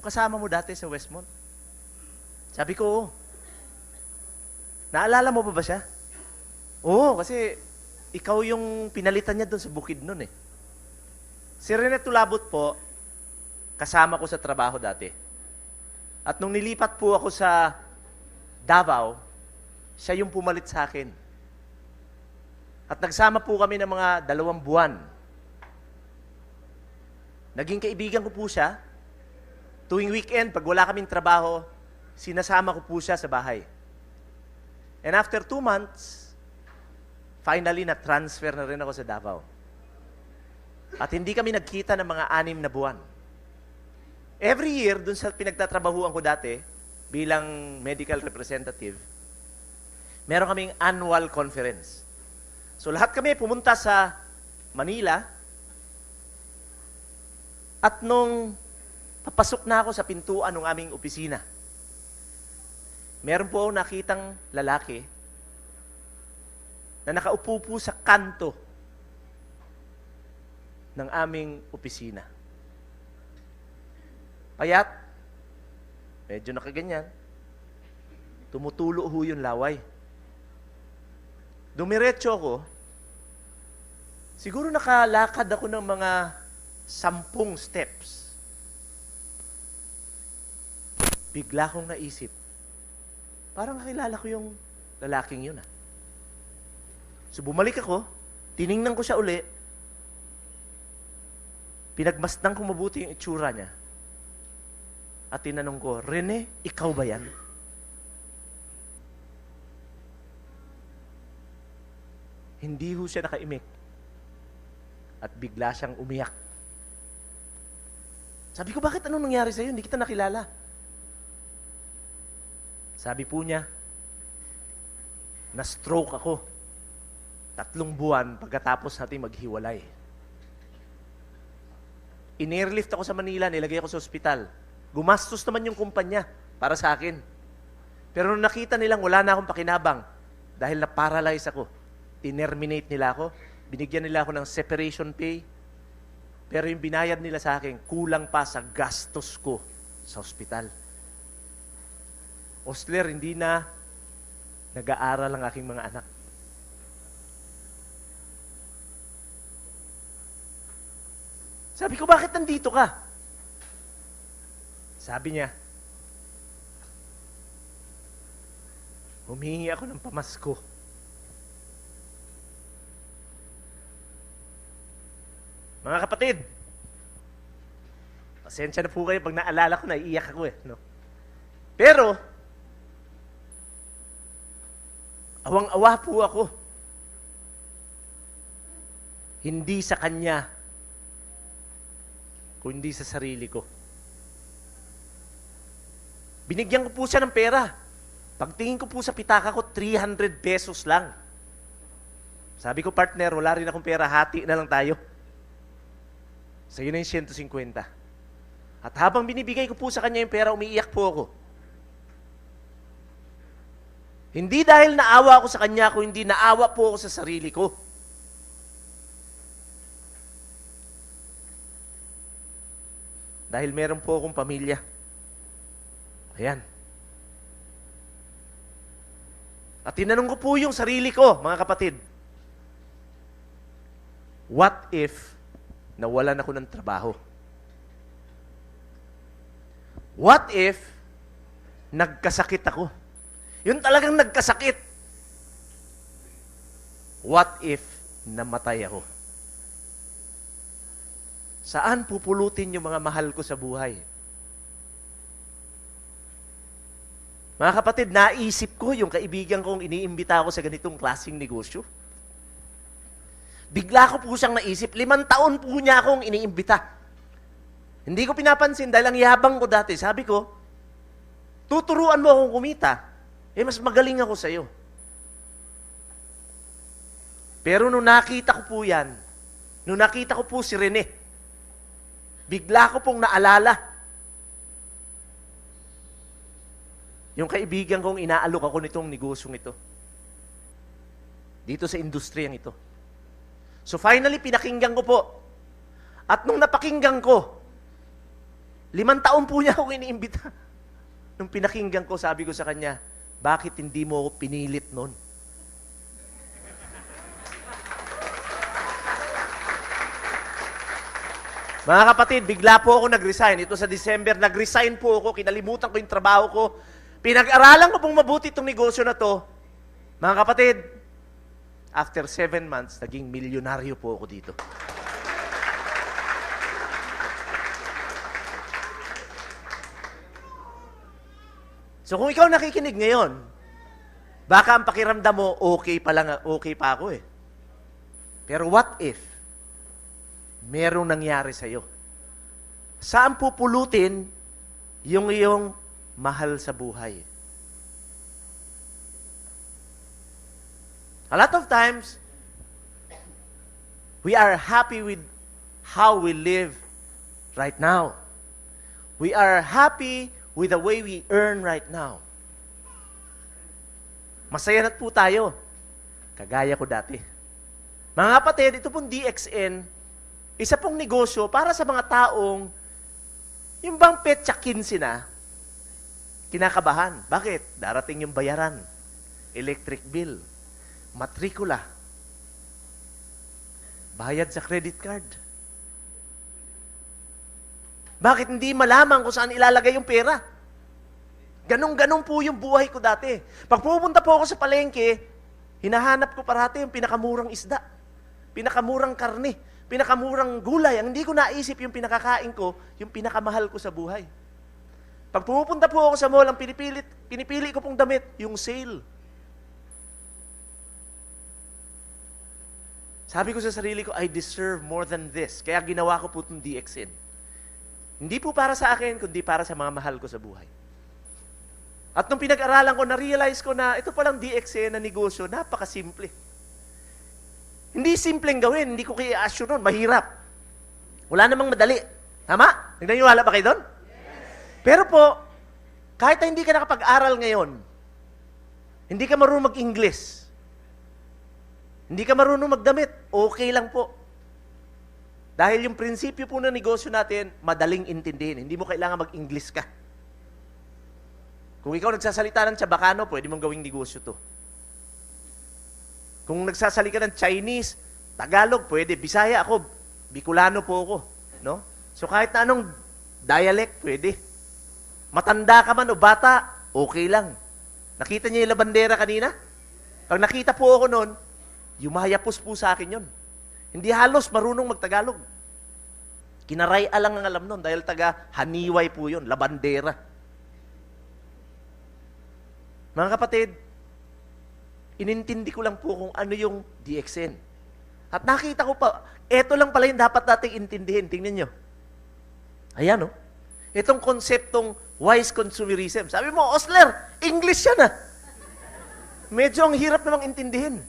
Yung kasama mo dati sa Westmont. Sabi ko, oo. Naalala mo ba siya? Oo, kasi ikaw yung pinalitan niya doon sa bukid nun eh. Si Rene Tulabot po, kasama ko sa trabaho dati. At nung nilipat po ako sa Davao, siya yung pumalit sa akin. At nagsama po kami ng mga 2 buwan. Naging kaibigan ko po siya. Tuwing weekend, pag wala kaming trabaho, sinasama ko po siya sa bahay. And after 2 months, finally na-transfer na rin ako sa Davao. At hindi kami nagkita ng mga 6 na buwan. Every year, dun sa pinagtatrabahuan ko dati, bilang medical representative, meron kaming annual conference. So lahat kami pumunta sa Manila, at nung papasok na ako sa pintuan ng aming opisina, meron po ako nakitang lalaki na nakaupo po sa kanto ng aming opisina. Payat, medyo nakaganyan, tumutulo ho yung laway. Dumiretso ako, siguro nakalakad ako ng mga 10 steps. Bigla kong naisip, parang kakilala ko yung lalaking yun. So bumalik ako, tiningnan ko siya uli, pinagmasdan ko mabuti yung itsura niya, at tinanong ko, Rene, ikaw ba yan? Hindi ho siya nakaimik. At bigla siyang umiyak. Sabi ko, bakit anong nangyari sa'yo? Hindi kita nakilala. Sabi po niya, na-stroke ako 3 buwan pagkatapos natin maghiwalay. In-airlift ako sa Manila, nilagay ako sa ospital. Gumastos naman yung kumpanya para sa akin. Pero nung nakita nilang wala na akong pakinabang, dahil na-paralyze ako, tinerminate nila ako, binigyan nila ako ng separation pay, pero yung binayad nila sa akin, kulang pa sa gastos ko sa ospital. Osler, hindi na nag-aaral ang aking mga anak. Sabi ko, bakit nandito ka? Sabi niya, humingi ako ng pamasko. Mga kapatid, pasensya na po kayo pag naalala ko, naiiyak ako eh. No? Pero, awang-awa po ako. Hindi sa kanya, kundi sa sarili ko. Binigyan ko po siya ng pera. Pagtingin ko po sa pitaka ko, 300 pesos lang. Sabi ko, partner, wala rin akong pera, hati na lang tayo. Sa'yo na yung 150. At habang binibigay ko po sa kanya yung pera, umiiyak po ako. Hindi dahil naawa ako sa kanya, kundi naawa po ako sa sarili ko. Dahil meron po akong pamilya. Ayan. At tinanong ko po yung sarili ko, mga kapatid. What if nawalan ako ng trabaho? What if nagkasakit ako? Yun talagang nagkasakit. What if namatay ako? Saan pupulutin yung mga mahal ko sa buhay? Mga kapatid, naisip ko yung kaibigan kong iniimbita ako sa ganitong klaseng negosyo. Bigla ko po siyang naisip, 5 taon po niya akong iniimbita. Hindi ko pinapansin dahil ang yabang ko dati. Sabi ko, tuturuan mo akong kumita. Mas magaling ako sa'yo. Pero nung nakita ko po yan, nung nakita ko po si Rene, bigla ko pong naalala yung kaibigan kong inaalok ako nitong negosyong ito. Dito sa industriyang ito. So finally, pinakinggan ko po. At nung napakinggan ko, 5 taon po niya ako iniimbita. Nung pinakinggan ko, sabi ko sa kanya, bakit hindi mo ako pinilit noon? Mga kapatid, bigla po ako nag-resign. Ito sa December, nag-resign po ako, kinalimutan ko yung trabaho ko. Pinag-aralan ko pong mabuti itong negosyo na to. Mga kapatid, after 7 months, naging milyonaryo po ako dito. So kung ikaw nakikinig ngayon, baka ang pakiramdam mo, okay pa ako eh. Pero what if, merong nangyari sa'yo? Saan pupulutin yung iyong mahal sa buhay? A lot of times, we are happy with how we live right now. We are happy with the way we earn right now. Masaya na po tayo. Kagaya ko dati. Mga kapatid, ito pong DXN, isa pong negosyo para sa mga taong yung bang petsa 15 na, kinakabahan. Bakit? Darating yung bayaran, electric bill, matrikula, bayad sa credit card. Bakit hindi malaman kung saan ilalagay yung pera? Ganun-ganun po yung buhay ko dati. Pag pupunta po ako sa palengke, hinahanap ko parati yung pinakamurang isda, pinakamurang karne, pinakamurang gulay. Ang hindi ko naisip yung pinakakain ko, yung pinakamahal ko sa buhay. Pag pumupunta po ako sa mall, ang pinipili ko pong damit, yung sale. Sabi ko sa sarili ko, I deserve more than this. Kaya ginawa ko po itong DXN. Hindi po para sa akin, kundi para sa mga mahal ko sa buhay. At nung pinag-aralan ko, na-realize ko na ito palang DXN na negosyo, napakasimple. Hindi simpleng gawin, hindi ko kaya-asyo nun, mahirap. Wala namang madali. Tama? Nagnaniwala ba kayo doon? Yes. Pero po, kahit na hindi ka nakapag-aral ngayon, hindi ka marunong mag-English, hindi ka marunong magdamit, okay lang po. Dahil yung prinsipyo po ng negosyo natin, madaling intindihin. Hindi mo kailangan mag-English ka. Kung ikaw nagsasalita ng Chabacano, pwede mong gawing negosyo to. Kung nagsasalita ng Chinese, Tagalog, pwede. Bisaya ako, Bicolano po ako. No? So kahit na anong dialect, pwede. Matanda ka man o bata, okay lang. Nakita niyo yung labandera kanina? Pag nakita po ako noon, yumayapos po sa akin yon. Hindi halos marunong magtagalog. Kinaray lang ang alam nun dahil taga Haniway po yun, labandera. Mga kapatid, inintindi ko lang po kung ano yung DXN. At nakita ko pa, eto lang pala yung dapat nating intindihin. Tingnan nyo. Ayan, oh. Itong konseptong wise consumerism. Sabi mo, Osler, English yan ah. Medyo ang hirap namang intindihin.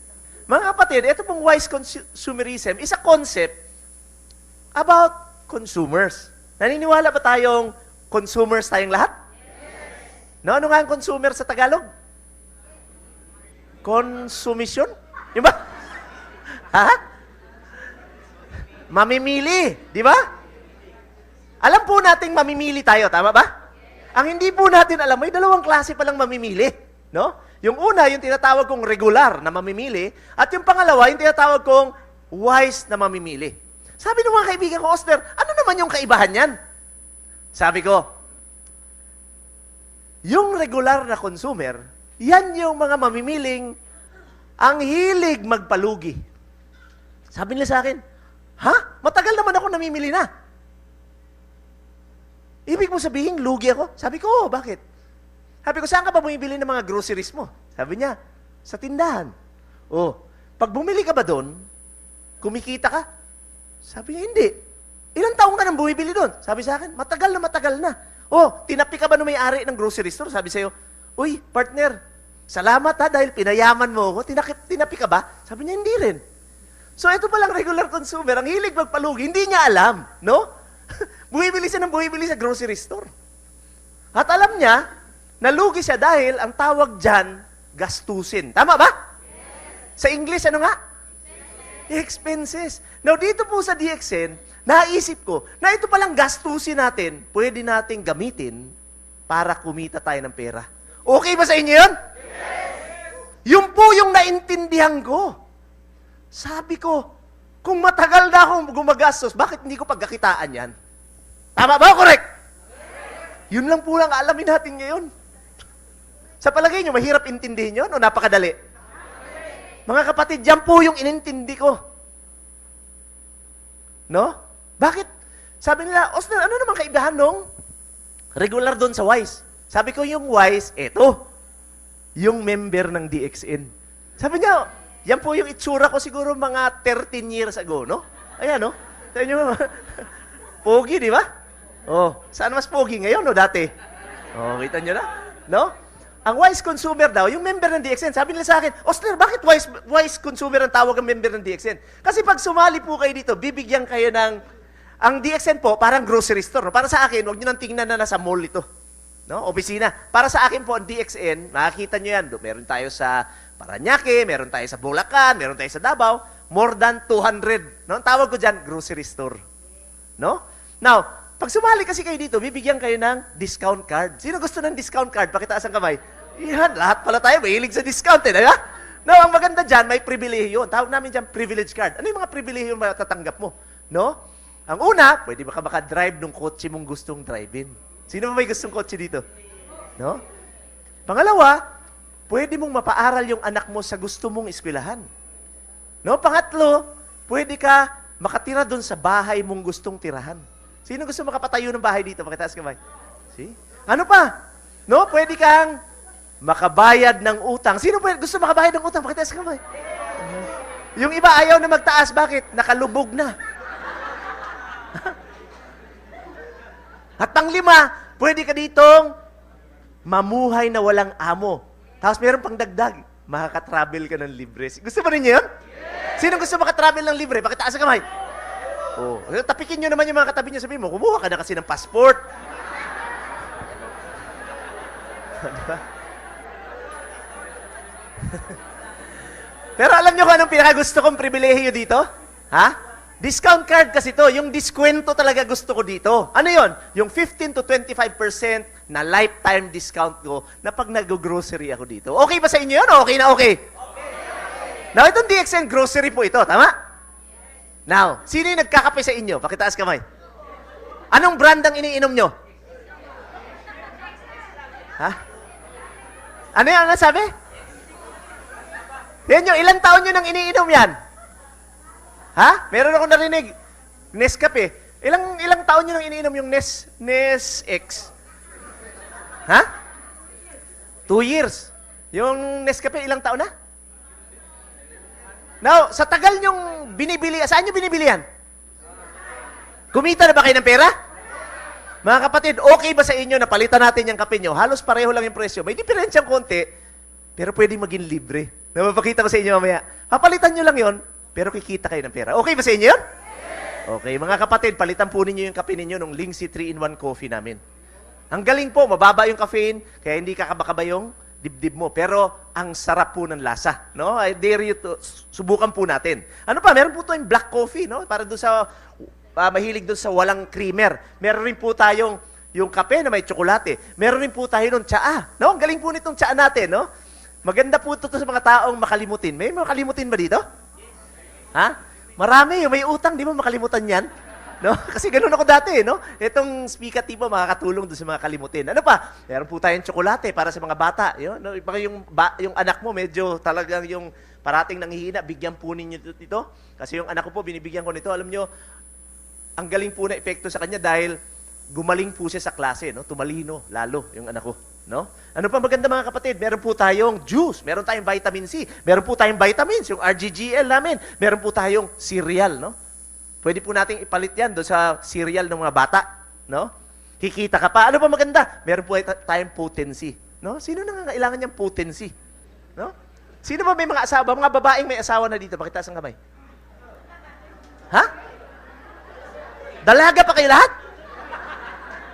Mga kapatid, ito pong wise consumerism is a concept about consumers. Naniniwala ba tayong consumers tayong lahat? Yes. No, ano nga ang consumer sa Tagalog? Consumption? Di ba? Ha? Mamimili. Di ba? Alam po nating mamimili tayo, tama ba? Ang hindi po natin alam, may dalawang klase palang mamimili. No? Yung una, yung tinatawag kong regular na mamimili, at yung pangalawa, yung tinatawag kong wise na mamimili. Sabi ng mga kaibigan ko, Osler, ano naman yung kaibahan yan? Sabi ko, yung regular na consumer, yan yung mga mamimiling ang hilig magpalugi. Sabi nila sa akin, ha? Matagal naman ako namimili na. Ibig mo sabihin, lugi ako? Sabi ko, oh, bakit? Sabi ko, saan ka ba bumibili ng mga groceries mo? Sabi niya, sa tindahan. Oh, pag bumili ka ba doon, kumikita ka? Sabi niya, hindi. Ilang taong ka nang bumibili doon? Sabi sa akin, matagal na. Oh, tinapi ka ba nung may-ari ng grocery store? Sabi sa'yo, uy, partner, salamat ha, dahil pinayaman mo ako. Tinapi ka ba? Sabi niya, hindi rin. So, ito palang regular consumer, ang hilig magpalugi, hindi niya alam, no? Bumibili siya sa grocery store. At alam niya, nalugi siya dahil ang tawag dyan, gastusin. Tama ba? Yes. Sa English, ano nga? Expenses. Now, dito po sa DXN, naisip ko na ito palang gastusin natin, pwede nating gamitin para kumita tayo ng pera. Okay ba sa inyo yun? Yun po yung naintindihan ko. Sabi ko, kung matagal na akong gumagastos, bakit hindi ko pagkakitaan yan? Tama ba o correct? Yun lang po lang alamin natin ngayon. Sa palagay nyo, mahirap intindihin yun o napakadali? Mga kapatid, yan po yung inintindi ko. No? Bakit? Sabi nila, Osner, ano naman kaibahan nung regular doon sa WISE? Sabi ko, yung WISE, eto, yung member ng DXN. Sabi niya, yan po yung itsura ko siguro mga 13 years ago, no? Ayan, no? Sabi niyo, pogi, di ba? Oh, saan mas pogi ngayon, no? Dati. Oh, kita niyo na? No? Ang wise consumer daw, yung member ng DXN, sabi nila sa akin, Osler, bakit wise consumer ang tawag ang member ng DXN? Kasi pag sumali po kayo dito, bibigyan kayo ng, ang DXN po, parang grocery store. No? Para sa akin, huwag nyo nang tingnan na nasa mall ito. No? Opisina. Para sa akin po, ang DXN, makikita nyo yan. Meron tayo sa Parañaque, meron tayo sa Bulacan, meron tayo sa Davao, more than 200. No? Ang tawag ko dyan, grocery store. No? Now, pag sumali kasi kayo dito, bibigyan kayo ng discount card. Sino gusto ng discount card? Pakitaas ang kamay. Yan, lahat pala tayo, mahilig sa discount eh, diba? Now, ang maganda dyan, may pribilehiyo. Tawag namin dyan, privilege card. Ano yung mga pribilehiyo na matatanggap mo? No? Ang una, pwede ba ka makadrive ng kotse mong gustong drive-in? Sino ba may gustong kotse dito? No? Pangalawa, pwede mong mapaaral yung anak mo sa gusto mong eskwelahan. No? Pangatlo, pwede ka makatira doon sa bahay mong gustong tirahan. Sino gusto makapatayo ng bahay dito? Pakitaas kamay. See? Ano pa? No? Pwede kang makabayad ng utang. Sino pwede gusto makabayad ng utang? Pakitaas kamay. Yung iba ayaw na magtaas. Bakit? Nakalubog na. At panglima, pwede ka ditong mamuhay na walang amo. Tapos meron pang dagdag. Makaka-travel ka ng libre. Gusto ba ninyo yun? Sino gusto makatravel ng libre? Pakitaas kamay. Oh, tapikin nyo naman yung mga katabi nyo, sabihin mo, kumuha ka na kasi ng passport. Diba? Pero alam nyo kung anong pinakagusto kong pribilehiyo dito? Ha? Discount card kasi to. Yung diskwento talaga gusto ko dito. Ano yon? Yung 15 to 25% na lifetime discount ko na pag nag-grocery ako dito. Okay ba sa inyo yun? Okay na okay? Now, itong DXN grocery po ito. Tama? Now, sino yung nagkakape sa inyo? Pakitaas kamay. Anong brand ang iniinom nyo? Ha? Ano yan? Ano sabi? Yan yung ilang taon nyo nang iniinom yan? Ha? Meron akong narinig. Nescafe. Ilang taon nyo nang iniinom yung Nes X? Ha? 2 years. Yung Nescafe, ilang taon na? Now, sa tagal nyong binibili, saan nyo binibili yan? Kumita na ba kayo ng pera? Mga kapatid, okay ba sa inyo na palitan natin yung kape nyo? Halos pareho lang yung presyo. May diferensyang konti, pero pwedeng maging libre. Napapakita ko sa inyo mamaya. Papalitan nyo lang yon, pero kikita kayo ng pera. Okay ba sa inyo yun? Okay, mga kapatid, palitan po ninyo yung kape ninyo ng Lingsi 3-in-1 coffee namin. Ang galing po, mababa yung caffeine, kaya hindi kakabakaba yung dibdib mo. Pero ang sarap po ng lasa, no? I dare you to subukan po natin. Ano pa? Meron po tayong black coffee, no? Para doon sa mahilig doon sa walang creamer. Meron rin po tayong yung kape na may tsokolate. Meron rin po tayo ng tsaa, no? Ang galing po nitong tsaa natin, no? Maganda po ito sa mga taong makalimutin. May makalimutin ba dito? Ha? Marami, may utang, di ba makalimutan yan? No? Kasi ganoon ako dati, no? Itong speaker tipo makakatulong doon sa mga kalimutin. Ano pa? Meron po tayong tsokolate para sa mga bata. Yun, no? Yung anak mo medyo talagang yung parating nanghihina, bigyan po ninyo ito. Kasi yung anak ko po, binibigyan ko nito. Alam nyo, ang galing po na epekto sa kanya dahil gumaling po siya sa klase, no? Tumalino lalo yung anak ko, no? Ano pa maganda mga kapatid? Meron po tayong juice, meron tayong vitamin C, meron po tayong vitamins, yung RGGL namin, meron po tayong cereal, no? Pwede po nating ipalit yan doon sa cereal ng mga bata, no? Kikita ka pa. Ano pa maganda? Meron po tayong potency, no? Sino nangangailangan niyang potency, no? Sino ba may mga asawa? Mga babaeng may asawa na dito, pakitaas ang kamay. Ha? Dalaga pa kayo lahat?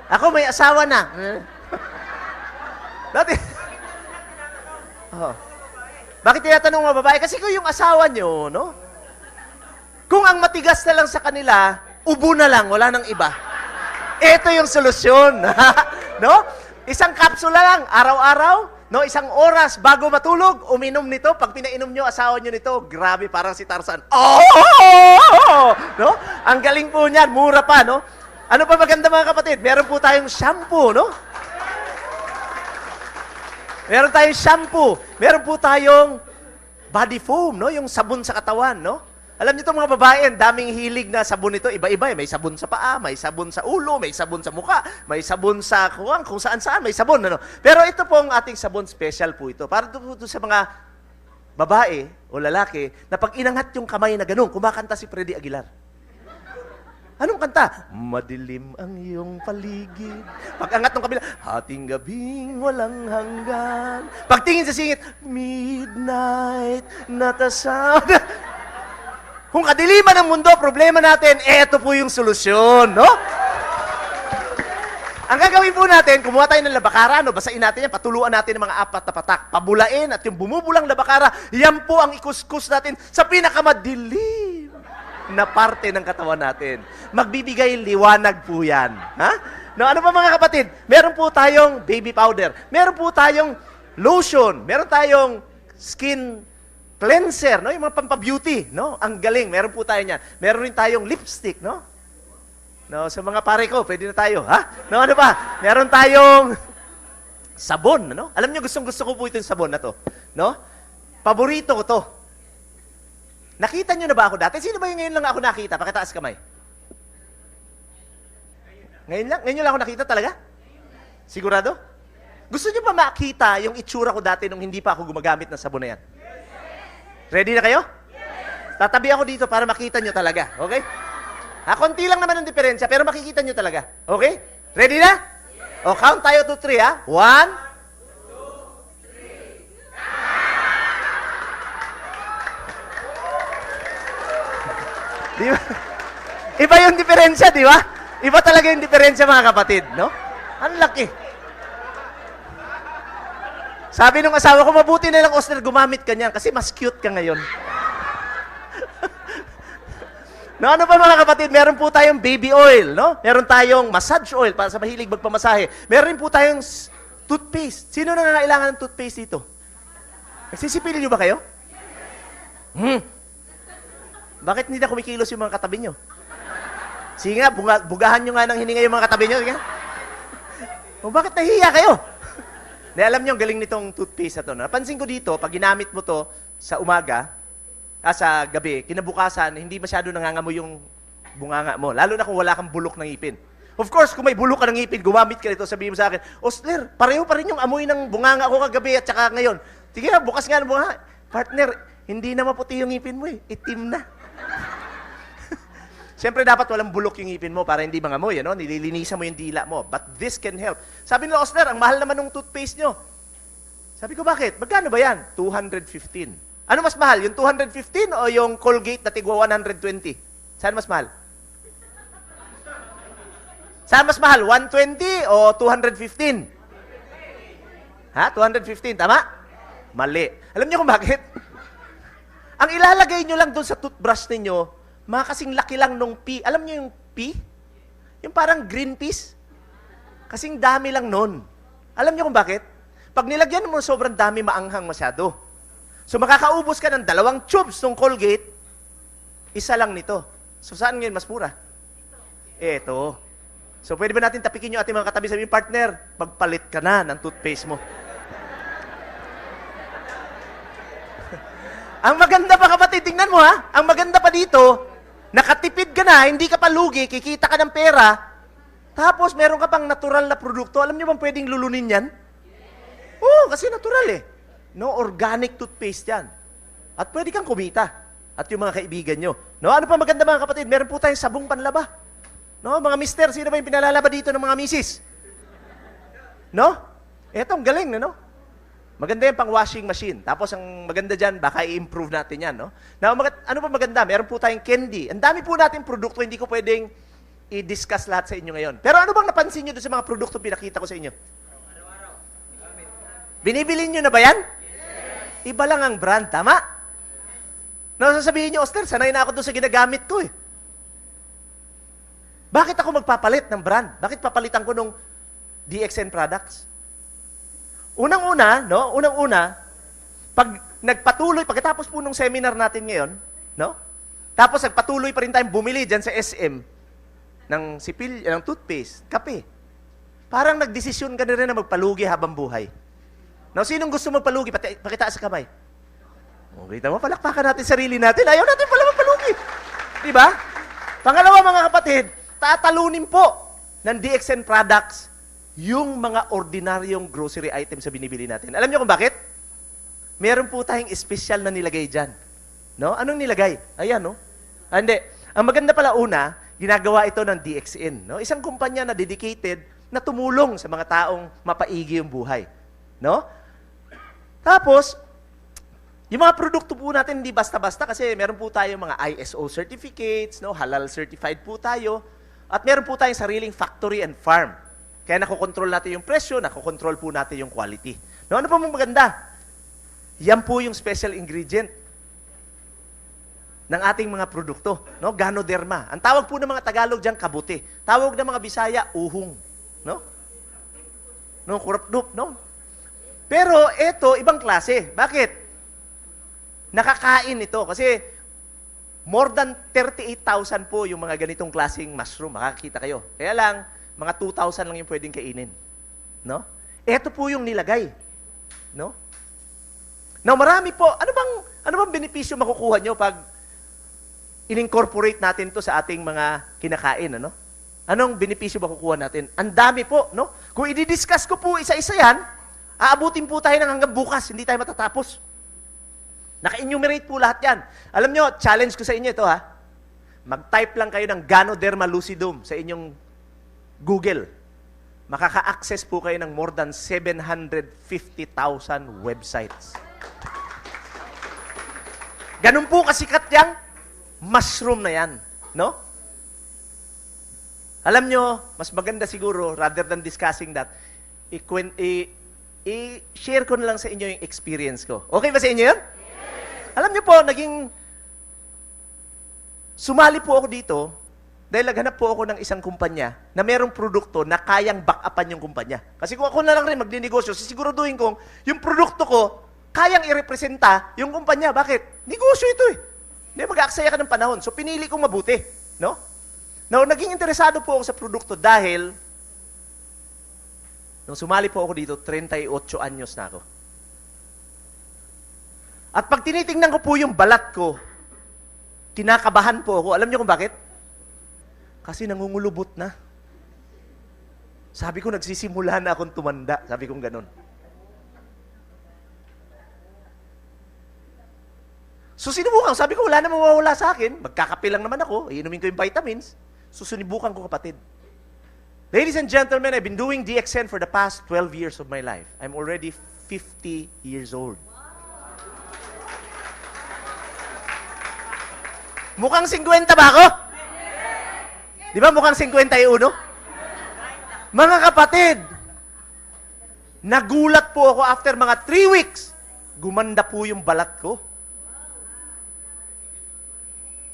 Ako may asawa na. Dati. Oh. Bakit tinatanong mga babae? Kasi kung yung asawa nyo, no? Kung ang matigas na lang sa kanila, Ubo na lang, wala nang iba. Ito yung solusyon. No? Isang kapsula lang, araw-araw, no? Isang oras bago matulog, uminom nito. Pag pinainom nyo, asawa nyo nito, grabe, parang si Tarzan. Oh! No? Ang galing po niyan, mura pa, no? Ano pa maganda mga kapatid? Meron po tayong shampoo, no? Meron tayong shampoo. Meron po tayong body foam, no? Yung sabon sa katawan, no? Alam niyo itong mga babae, ang daming hilig na sabon nito, iba-iba. May sabon sa paa, may sabon sa ulo, may sabon sa mukha, may sabon sa kung saan-saan, may sabon. Ano? Pero ito pong ating sabon, special po ito. Para ito sa mga babae o lalaki na pag inangat yung kamay na ganun, kumakanta si Freddy Aguilar. Anong kanta? Madilim ang iyong paligid. Pag angat ng kabila, hating gabing walang hanggan. Pagtingin sa singit, midnight, not a sound. Kung kadiliman ng mundo, problema natin, eto po yung solusyon, no? Ang gagawin po natin, kumuha tayo ng labakara, no? Basain natin yan, patuluan natin ng mga 4 na patak, pabulain, at yung bumubulang labakara, yan po ang ikuskus natin sa pinakamadilim na parte ng katawan natin. Magbibigay liwanag po yan. Ha? No, ano pa mga kapatid? Meron po tayong baby powder, meron po tayong lotion, meron tayong skin cleanser, no? Yung mga pampabeauty, no? Ang galing, meron po tayo niyan. Meron rin tayong lipstick, no? No, sa mga pare ko, pwede na tayo, ha? No, ano ba? Meron tayong sabon, no? Alam niyo, gustong-gusto ko po itong sabon na to, no? Paborito ko to. Nakita niyo na ba ako dati? Sino ba yung ngayon lang ako nakita? Pakitaas kamay. Ngayon lang ako nakita talaga? Sigurado? Gusto niyo pa makita yung itsura ko dati nung hindi pa ako gumagamit ng sabon na yan? Ready na kayo? Yes. Tatabi ako dito para makita nyo talaga. Okay? Konti lang naman ang diferensya, pero makikita nyo talaga. Okay? Ready na? Yes. Count tayo to 3, ha? 1, 2, 3. Di ba? Iba yung diferensya, di ba? Iba talaga yung diferensya, mga kapatid, no? Ang laki. Sabi nung asawa ko, mabuti na lang, Osner, gumamit ka niyan kasi mas cute ka ngayon. No, ano pa mga kapatid? Meron po tayong baby oil, no? Meron tayong massage oil para sa mahilig magpamasahe. Meron rin po tayong toothpaste. Sino na nangailangan ng toothpaste dito? Nagsisipilin niyo ba kayo? Bakit hindi na kumikilos yung mga katabi niyo? Sige nga, bugahan niyo nga ng hininga yung mga katabi niyo. Sige. O bakit nahihiya kayo? Alam niyo, ang galing nitong toothpaste na to. Napansin ko dito, pag ginamit mo to sa umaga, sa gabi, kinabukasan, hindi masyado nangangamoy yung bunganga mo. Lalo na kung wala kang bulok ng ngipin. Of course, kung may bulok ka ng ngipin, gumamit ka nito, sabihin mo sa akin, Osler, pareho pa rin yung amoy ng bunganga ko kagabi at saka ngayon. Sige na, bukas nga ng bunganga. Partner, hindi na maputi yung ngipin mo eh. Itim na. Siyempre, dapat walang bulok yung ngipin mo para hindi mangamoy, ano? Nililinisan mo yung dila mo. But this can help. Sabi nila, Osler, ang mahal naman ng toothpaste nyo. Sabi ko, bakit? Magkano ba yan? 215. Ano mas mahal? Yung 215 o yung Colgate na tigwa 120? Saan mas mahal? Saan mas mahal? 120 o 215? Ha? 215, tama? Mali. Alam niyo kung bakit? Ang ilalagay nyo lang doon sa toothbrush ninyo, mga kasing laki lang nung pea. Alam niyo yung pea? Yung parang green peas. Kasing dami lang nun. Alam niyo kung bakit? Pag nilagyan mo sobrang dami, maanghang masyado. So makakaubos ka ng 2 tubes ng Colgate, isa lang nito. So saan ngayon mas mura? Ito. So pwede ba natin tapikin yung ating mga katabi, sabihin, partner, magpalit ka na ng toothpaste mo. Ang maganda pa kapatid, tingnan mo ha, ang maganda pa dito, nakatipid ka na, hindi ka pa lugi, kikita ka ng pera, tapos meron ka pang natural na produkto. Alam niyo bang pwedeng lulunin yan? Oo, kasi natural eh. No, organic toothpaste yan. At pwede kang kumita. At yung mga kaibigan nyo. No, ano pa maganda mga kapatid? Meron po tayong sabong panlaba. No, mga mister, sino ba yung pinalalaba dito ng mga misis? No? Eto, ang galing, no? Maganda yung pang washing machine. Tapos ang maganda dyan, baka i-improve natin yan, no? Now, ano pa maganda? Meron po tayong candy. Ang dami po natin produkto, hindi ko pwedeng i-discuss lahat sa inyo ngayon. Pero ano bang napansin nyo doon sa mga produkto pinakita ko sa inyo? Binibili nyo na ba yan? Yes. Iba lang ang brand, tama? No, sasabihin nyo, Oster, sanay na ako doon sa ginagamit ko eh. Bakit ako magpapalit ng brand? Bakit papalitan ko nung DXN products? Unang-una, no? Pag nagpatuloy, pagkatapos po nung seminar natin ngayon, no? Tapos nagpatuloy pa rin tayong bumili dyan sa SM ng ng toothpaste, kape. Parang nagdesisyon ka na rin na magpalugi habang buhay. Now, sinong gusto magpalugi? Pakita sa kamay. O, kita mo, palakpakan natin sarili natin. Ayaw natin pala magpalugi. Di ba? Pangalawa, mga kapatid, tatalunin po ng DXN products yung mga ordinaryong grocery items sa binibili natin. Alam niyo kung bakit? Meron po tayong special na nilagay dyan. No? Anong nilagay? Ayan, no? Hindi. Ang maganda pala una, ginagawa ito ng DXN. No? Isang kumpanya na dedicated na tumulong sa mga taong mapaigi yung buhay. No? Tapos, yung mga produkto po natin hindi basta-basta kasi meron po tayong mga ISO certificates, no? Halal certified po tayo, at meron po tayong sariling factory and farm. Kaya nakokontrol natin yung presyo, nakokontrol po natin yung quality. No? Ano pa mong maganda? Yan po yung special ingredient ng ating mga produkto, no? Ganoderma. Ang tawag po ng mga Tagalog diyan kabuti. Tawag ng mga Bisaya uhong, no? No, kurapdup, no? Pero ito ibang klase. Bakit? Nakakain ito kasi more than 38,000 po yung mga ganitong klaseng mushroom. Makakita kayo. Kaya lang mga 2,000 lang yung pwedeng kainin, no? Ito po yung nilagay, no? Now, marami po. Ano bang benepisyo makukuha nyo pag in-incorporate natin to sa ating mga kinakain, ano? Anong benepisyo makukuha natin? Ang dami po, no? Kung i-discuss ko po isa-isa yan, aabutin po tayo ng hanggang bukas, hindi tayo matatapos. Naka-enumerate po lahat yan. Alam nyo, challenge ko sa inyo ito, ha? Mag-type lang kayo ng Ganoderma lucidum sa inyong Google. Makaka-access po kayo ng more than 750,000 websites. Ganun po kasikat yang mushroom na yan, no? Alam nyo, mas maganda siguro, rather than discussing that, i-share ko na lang sa inyo yung experience ko. Okay ba sa inyo yun? Yes. Alam nyo po, sumali po ako dito dahil naghanap po ako ng isang kumpanya na merong produkto na kayang back-upan yung kumpanya. Kasi kung ako na lang rin magninegosyo, sisiguraduhin kong yung produkto ko, kayang i-representa yung kumpanya. Bakit? Negosyo ito eh. Hindi, mag-aaksaya ka ng panahon. So, pinili kong mabuti. No? Now, naging interesado po ako sa produkto dahil nung sumali po ako dito, 38 anyos na ako. At pag tinitingnan ko po yung balat ko, kinakabahan po ako. Alam niyo kung bakit? Kasi nangungulubot na. Sabi ko, nagsisimula na akong tumanda. Sabi kong ganun. So sinubukan, sabi ko, wala na mawawala sa akin. Magkakape lang naman ako, iinumin ko yung vitamins. So sunibukan ko, kapatid. Ladies and gentlemen, I've been doing DXN for the past 12 years of my life. I'm already 50 years old. Mukhang 50 ba ako? Di ba mukhang 51? Mga kapatid, nagulat po ako after mga 3 weeks. Gumanda po yung balat ko.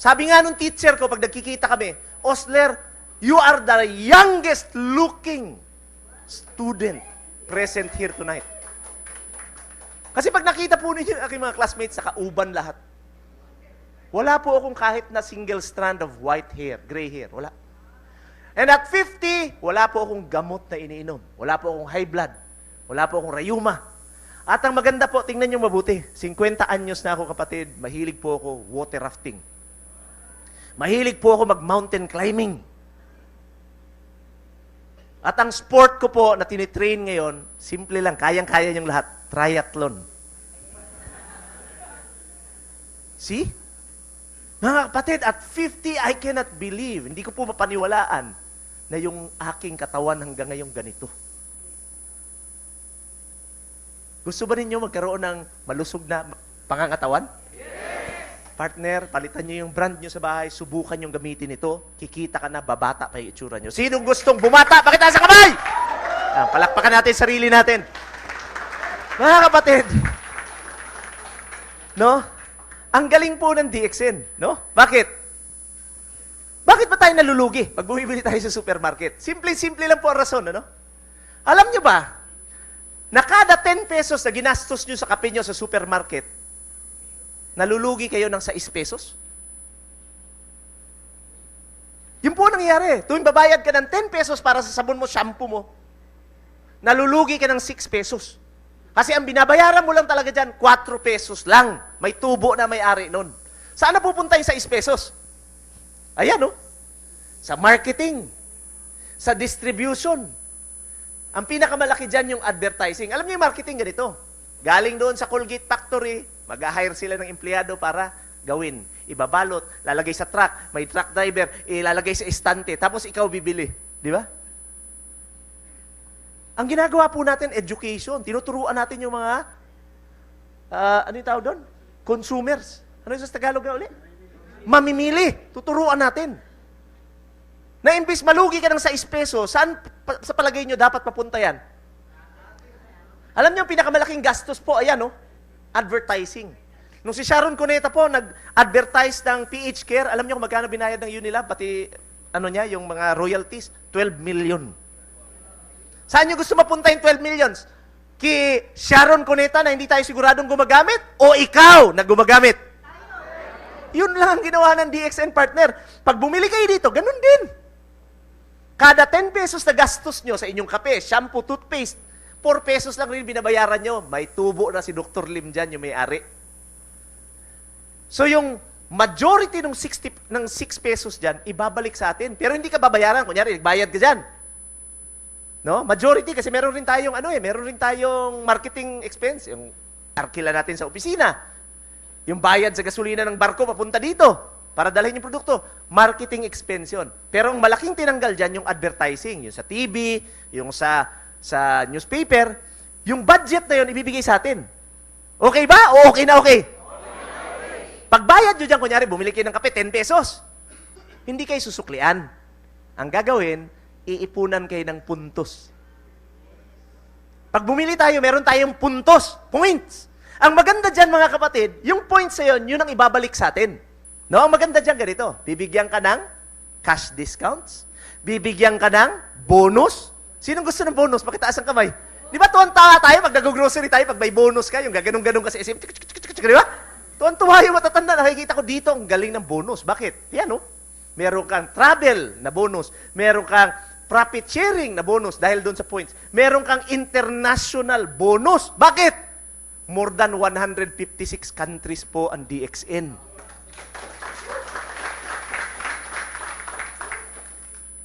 Sabi nga nung teacher ko, pag nagkikita kami, Osler, you are the youngest looking student present here tonight. Kasi pag nakita po ninyo yung aking mga classmates, nakauban lahat. Wala po akong kahit na single strand of white hair, gray hair. Wala. And at 50, wala po akong gamot na iniinom. Wala po akong high blood. Wala po akong rayuma. At ang maganda po, tingnan nyo mabuti, 50 anyos na ako, kapatid, mahilig po ako water rafting. Mahilig po ako mag-mountain climbing. At ang sport ko po na tinitrain ngayon, simple lang, kayang-kaya niyong lahat, triathlon. See? Mga kapatid, at 50, I cannot believe, hindi ko po mapaniwalaan na yung aking katawan hanggang ngayong ganito. Gusto ba ninyo magkaroon ng malusog na pangangatawan? Partner, palitan nyo yung brand nyo sa bahay, subukan yung gamitin ito, kikita ka na, babata pa yung itsura nyo. Sinong gustong bumata? Pakita sa kamay! Palakpakan natin sarili natin. Mga kapatid, no? Ang galing po ng DXN, no? Bakit? Bakit ba tayo nalulugi pag bumibili tayo sa supermarket? Simple-simple lang po ang rason, ano? Alam nyo ba, na kada 10 pesos na ginastos nyo sa kape nyo sa supermarket, nalulugi kayo ng 6 pesos? Yun po ang nangyayari. Tuwing babayad ka ng 10 pesos para sa sabon mo, shampoo mo, nalulugi ka ng 6 pesos. Kasi ang binabayaran mo lang talaga dyan, 4 pesos lang. May tubo na may-ari nun. Saan na pupunta yung 6 pesos? Ayan, no? Sa marketing, sa distribution. Ang pinakamalaki dyan yung advertising. Alam niyo yung marketing ganito. Galing doon sa Colgate Factory, mag-hire sila ng empleyado para gawin. Ibabalot, lalagay sa truck, may truck driver, ilalagay sa estante, tapos ikaw bibili. Di ba? Ang ginagawa po natin, education. Tinuturuan natin yung mga, ano yung tawag doon? Consumers. Ano yung sa Tagalog na uli? Mamimili. Tuturuan natin. Na imbis malugi ka ng 6 peso, saan sa palagay nyo dapat papunta yan? Alam nyo, yung pinakamalaking gastos po, ayan, no? Advertising. Nung si Sharon Cuneta po, nag-advertise ng PH Care, alam nyo kung magkano binayad ng Unilab, pati, ano niya, yung mga royalties, 12 million. Saan nyo gusto mapunta yung 12 millions? Ki Sharon Cuneta na hindi tayo siguradong gumagamit? O ikaw na gumagamit? Yun lang ang ginawa ng DXN partner. Pag bumili kayo dito, ganun din. Kada 10 pesos na gastos nyo sa inyong kape, shampoo, toothpaste, 4 pesos lang rin binabayaran nyo. May tubo na si Dr. Lim dyan, yung may-ari. So yung majority ng 6 pesos dyan, ibabalik sa atin. Pero hindi ka babayaran. Kunyari, bayad ka dyan. No? Majority, kasi meron rin tayong, meron rin tayong marketing expense. Yung arkila natin sa opisina. Yung bayad sa gasolina ng barko papunta dito para dalhin yung produkto. Marketing expense yun. Pero ang malaking tinanggal dyan, yung advertising. Yung sa TV, yung sa newspaper. Yung budget na yun, ibibigay sa atin. Okay ba? O okay na okay? Pagbayad nyo dyan, kunyari, bumili kayo ng kape, 10 pesos. Hindi kayo susuklian. Ang gagawin, iipunan kayo ng puntos. Pag bumili tayo, meron tayong puntos, points. Ang maganda dyan, mga kapatid, yung points na yun, yun ang ibabalik sa atin. No, ang maganda dyan ganito, bibigyan ka ng cash discounts, bibigyan ka ng bonus. Sinong gusto ng bonus? Pakitaas ang kamay. Di ba tuwan-tawa tayo pag nag-grocery tayo, pag may bonus ka, yung gaganong-ganong ka sa SM, di ba? Tuwan-tuwa yung matatanda, nakikita ko dito, ang galing ng bonus. Bakit? Yan, no? Meron kang travel na bonus, meron kang profit sharing na bonus dahil doon sa points. Meron kang international bonus. Bakit? More than 156 countries po ang DXN.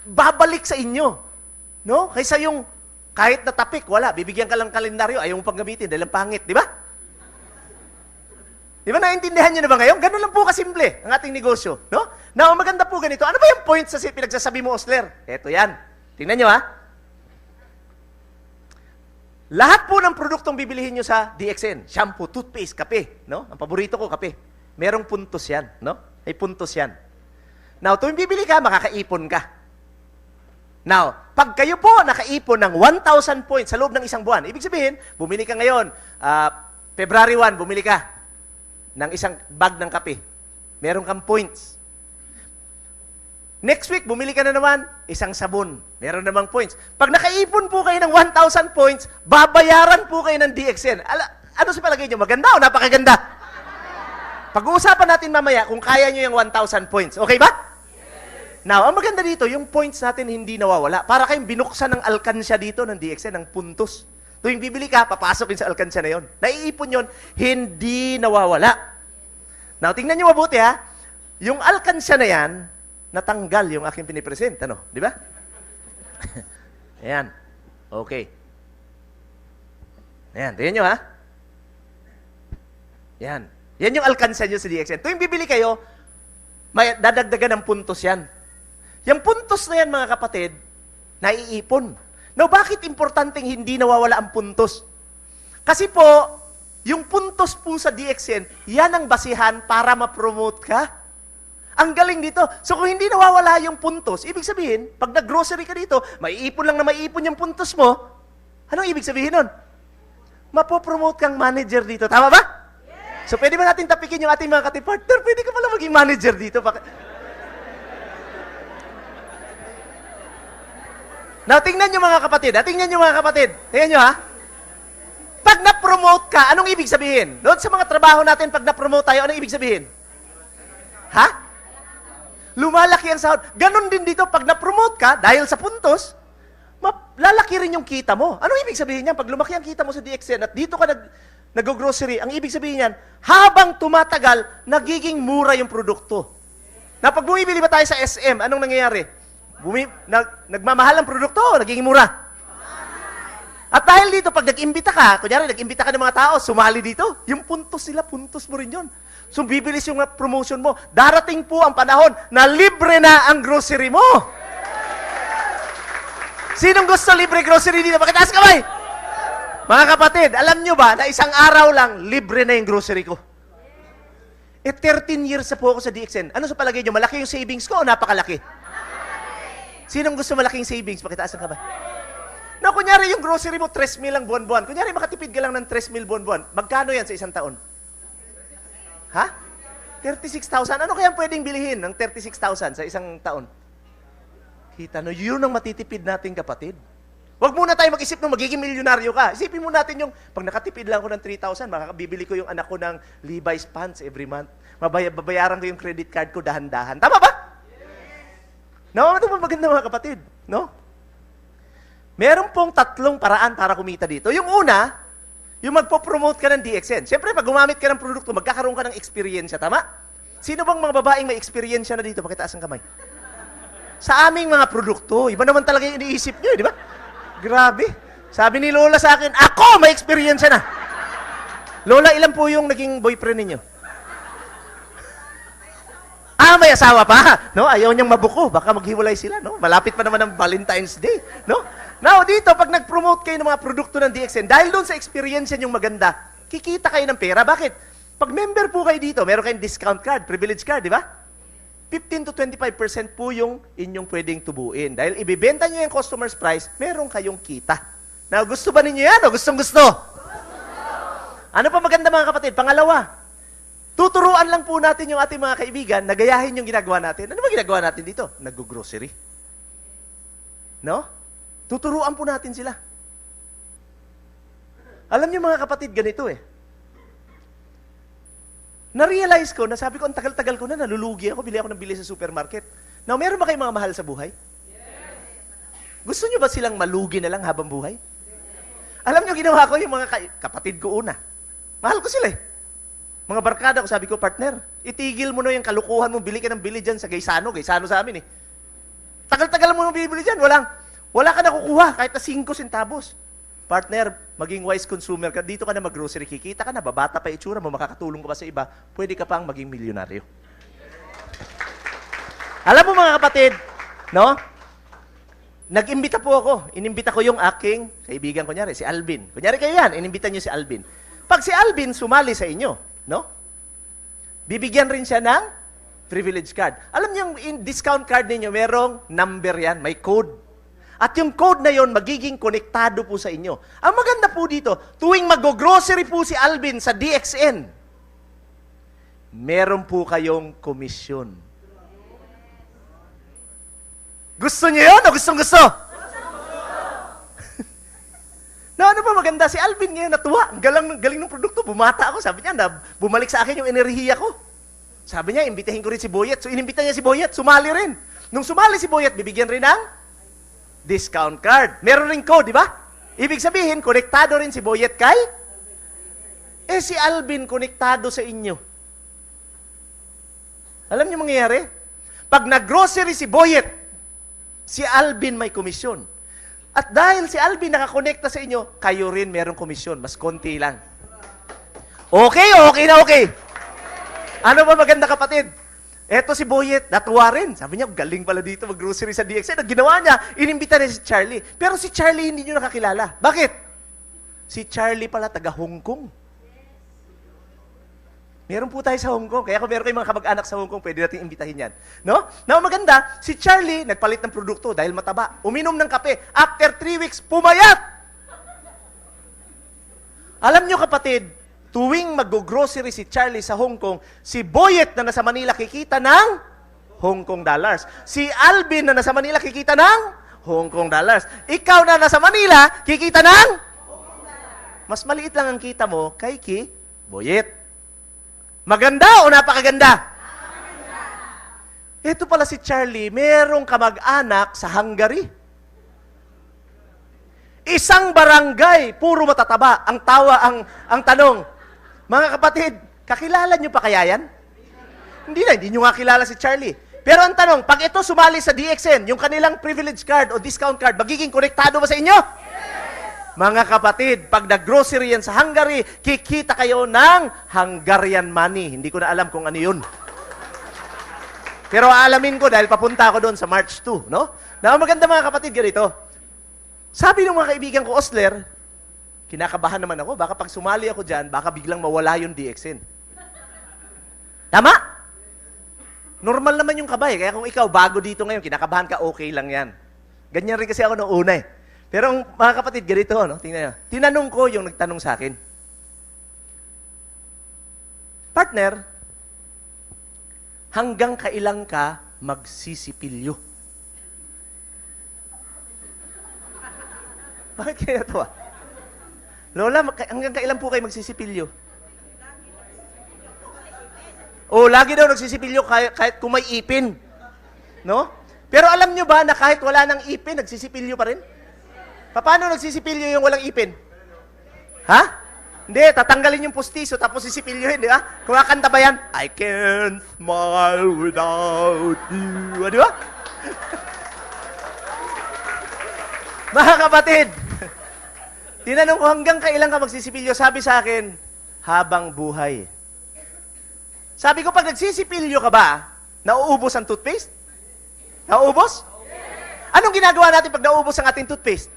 Babalik sa inyo. No? Kaysa yung kahit na topic, wala. Bibigyan ka lang kalendaryo, ayaw mo pang gamitin dahil ang pangit. Di ba? Di ba naintindihan nyo na ba ngayon? Ganun lang po kasimple ang ating negosyo. No? Now, maganda po ganito. Ano ba yung points sa pinagsasabi mo, Osler? Eto yan. Tingnan nyo, ha? Lahat po ng produktong bibilihin nyo sa DXN, shampoo, toothpaste, kape, no? Ang paborito ko, kape. Merong puntos yan, no? May puntos yan. Now, tuwing bibili ka, makakaipon ka. Now, pag kayo po nakaipon ng 1,000 points sa loob ng isang buwan, ibig sabihin, bumili ka ngayon, February 1, bumili ka ng isang bag ng kape. Meron kang points. Next week, bumili ka na naman, isang sabon. Meron namang points. Pag nakaipon po kayo ng 1,000 points, babayaran po kayo ng DXN. Ano sa palagay nyo? Maganda o napakaganda? Pag-uusapan natin mamaya kung kaya nyo yung 1,000 points. Okay ba? Yes. Now, ang maganda dito, yung points natin hindi nawawala. Para kayong binuksan ng alkansya dito ng DXN, ng puntos. Tuwing bibili ka, papasok yun sa alkansya na yun. Naiipon yun, hindi nawawala. Now, tingnan nyo mabuti ha. Yung alkansya na yan, natanggal yung aking pinipresent. Ano? Di ba? Ayan. Okay. Ayan. Tingnan nyo ha. Ayan. Yan yung alkansya nyo sa DXN. Tuwing bibili kayo, may dadagdagan ng puntos yan. Yung puntos na yan, mga kapatid, naiipon. Now, bakit importanteng hindi nawawala ang puntos? Kasi po, yung puntos po sa DXN, yan ang basihan para ma-promote ka. Ang galing dito. So, kung hindi nawawala yung puntos, ibig sabihin, pag nag-grocery ka dito, maiipon lang na maiipon yung puntos mo, anong ibig sabihin nun? Mapopromote kang manager dito. Tama ba? Yes! So, pwede ba natin tapikin yung ating mga katipartner? Pwede ka pala maging manager dito. Now, tingnan nyo mga kapatid. Tingnan nyo mga kapatid. Tingnan nyo ha. Pag na-promote ka, anong ibig sabihin? Doon sa mga trabaho natin, pag na-promote tayo, anong ibig sabihin? Ha? Lumalaki ang sahod. Ganon din dito, pag na-promote ka, dahil sa puntos, lalaki rin yung kita mo. Anong ibig sabihin niyan? Pag lumaki ang kita mo sa DXN at dito ka nag-grocery, ang ibig sabihin niyan, habang tumatagal, nagiging mura yung produkto. Na pag bumibili ba tayo sa SM, anong nangyayari? Nagmamahal ang produkto, nagiging mura. At dahil dito, pag nag-imbita ka, kunyari, nag-imbita ka ng mga tao, sumali dito, yung puntos sila, puntos mo rin yun. So, bibilis yung promotion mo. Darating po ang panahon na libre na ang grocery mo. Sinong gusto libre grocery dito? Pakitaas kamay! Mga kapatid, alam nyo ba na isang araw lang, libre na yung grocery ko? 13 years na po ako sa DXN. Ano sa palagay nyo? Malaki yung savings ko o napakalaki? Sinong gusto malaking savings? Pakitaas ang kamay. No, kunyari yung grocery mo, 3,000 lang buwan-buwan. Kunyari makatipid ka lang ng 3,000 buwan-buwan. Magkano yan sa isang taon? Ha? 36,000. Ano kaya pwedeng bilihin ng 36,000 sa isang taon? Kita no, yun ang matitipid natin, kapatid. Huwag muna tayo mag-isip ng magiging milyonaryo ka. Isipin mo natin yung, pag nakatipid lang ako ng 3,000, makakabibili ko yung anak ko ng Levi's pants every month. Babayaran ko yung credit card ko dahan-dahan. Tama ba? No, ito ba maganda mga kapatid? No? Meron pong 3 paraan para kumita dito. Yung una, yung magpo-promote ka ng DXN. Siyempre, pag gumamit ka ng produkto, magkakaroon ka ng experience, tama? Sino bang mga babaeng may experience na dito? Pakitaas ang kamay. Sa aming mga produkto, iba naman talaga yung iniisip nyo, di ba? Grabe. Sabi ni Lola sa akin, ako may experience na. Lola, ilan po yung naging boyfriend ninyo? May asawa pa. No, ayaw niyang mabuko. Baka maghiwalay sila, no? Malapit pa naman ang Valentine's Day, no? Now, dito, pag nag-promote kayo ng mga produkto ng DXN, dahil doon sa experience yung maganda, kikita kayo ng pera. Bakit? Pag member po kayo dito, meron kayong discount card, privilege card, di ba? 15 to 25% po yung inyong pwedeng tubuin. Dahil ibibenta nyo yung customer's price, meron kayong kita. Now, gusto ba ninyo yan o gustong-gusto? Ano pa maganda mga kapatid? Pangalawa, tuturuan lang po natin yung ating mga kaibigan na gayahin yung ginagawa natin. Ano ba ginagawa natin dito? Nag-grocery. No? Tuturuan po natin sila. Alam niyo mga kapatid, ganito eh. Na-realize ko, nasabi ko, ang tagal-tagal ko na, nalulugi ako, bili ako ng bili sa supermarket. Now, meron ba kayong mga mahal sa buhay? Yes. Gusto niyo ba silang malugi na lang habang buhay? Yes. Alam niyo, ginawa ko yung mga kapatid ko una. Mahal ko sila eh. Mga barkada ko, sabi ko, partner, itigil mo na yung kalukuhan mo, bili ka ng bili dyan sa Gaisano sa amin eh. Tagal-tagal mo nang bibili dyan, wala ka nakukuha, kahit na 5 centavos. Partner, maging wise consumer ka, dito ka na mag-grocery, kikita ka na, babata pa itsura mo, makakatulong ka pa sa iba, pwede ka pang maging milyonaryo. Alam mo mga kapatid, no? Nag-imbita po ako. Inimbita ko yung aking kaibigan, kunyari, si Alvin. Kunyari kayo yan, inimbita niyo si Alvin. Pag si Alvin sumali sa inyo, no? Bibigyan rin siya ng privilege card. Alam niyo, yung discount card ninyo, merong number yan, may code. At yung code na yon magiging konektado po sa inyo. Ang maganda po dito, tuwing mag-grocery po si Alvin sa DXN, meron po kayong komisyon. Gusto niyo yun o gustong-gusto? Na ano pa maganda, si Alvin ngayon natuwa. Ang galing ng produkto, bumata ako. Sabi niya, bumalik sa akin yung enerhiya ko. Sabi niya, imbitahin ko rin si Boyet. So, inimbita niya si Boyet, sumali rin. Nung sumali si Boyet, bibigyan rin ng discount card. Meron rin code, di ba? Ibig sabihin, konektado rin si Boyet kay? Si Alvin, konektado sa inyo. Alam niyo mangyayari? Pag nag-grocery si Boyet, si Alvin may komisyon. At dahil si Alvin nakakonekta sa inyo, kayo rin merong komisyon. Mas konti lang. Okay na okay. Ano ba maganda kapatid? Eto si Boyet, natuwa rin. Sabi niya, galing pala dito mag-grocery sa DXN. Ang ginawa niya, inimbita niya si Charlie. Pero si Charlie hindi niyo nakakilala. Bakit? Si Charlie pala taga Hong Kong. Meron po tayo sa Hong Kong. Kaya kung meron kayong mga kamag-anak sa Hong Kong, pwede natin imbitahin yan. No? Now, maganda, si Charlie nagpalit ng produkto dahil mataba. Uminom ng kape. After 3 weeks, pumayat! Alam niyo kapatid, tuwing mag-grocery si Charlie sa Hong Kong, si Boyet na nasa Manila kikita ng Hong Kong dollars. Si Alvin na nasa Manila kikita ng Hong Kong dollars. Ikaw na nasa Manila, kikita ng? Mas maliit lang ang kita mo kay Boyet. Maganda o napakaganda? Ito pala si Charlie, merong kamag-anak sa Hungary. Isang barangay, puro matataba. Ang tanong, mga kapatid, kakilala nyo pa kaya yan? Hindi nyo nga kilala si Charlie. Pero ang tanong, pag ito sumali sa DXN, yung kanilang privilege card o discount card, magiging konektado ba sa inyo? Yes! Mga kapatid, pag nag-grocery yan sa Hungary, kikita kayo ng Hungarian money. Hindi ko na alam kung ano yun. Pero aalamin ko dahil papunta ako doon sa March 2, no? Na maganda mga kapatid, ganito. Sabi ng mga kaibigan ko, Osler, kinakabahan naman ako, baka pag sumali ako dyan, baka biglang mawala yung DXN. Tama? Normal naman yung kabay. Kaya kung ikaw, bago dito ngayon, kinakabahan ka, okay lang yan. Ganyan rin kasi ako noong una eh. Pero mga kapatid, ganito, no? Tingnan nyo. Tinanong ko yung nagtanong sa akin. Partner, hanggang kailan ka magsisipilyo? Bakit kaya ito ah? Lola, hanggang kailan po kayo magsisipilyo? Lagi daw nagsisipilyo kahit kung may ipin. No? Pero alam nyo ba na kahit wala nang ipin, nagsisipilyo pa rin? Paano nagsisipilyo yung walang ipin? Ha? Hindi, tatanggalin yung pustiso tapos sisipilyohin, di ba? Kumakanta ba yan? I can't smile without you. Di ba? Mga kapatid, tinanong ko hanggang kailan ka magsisipilyo, sabi sa akin, habang buhay. Sabi ko, pag nagsisipilyo ka ba, nauubos ang toothpaste? Nauubos? Anong ginagawa natin pag nauubos ang ating toothpaste?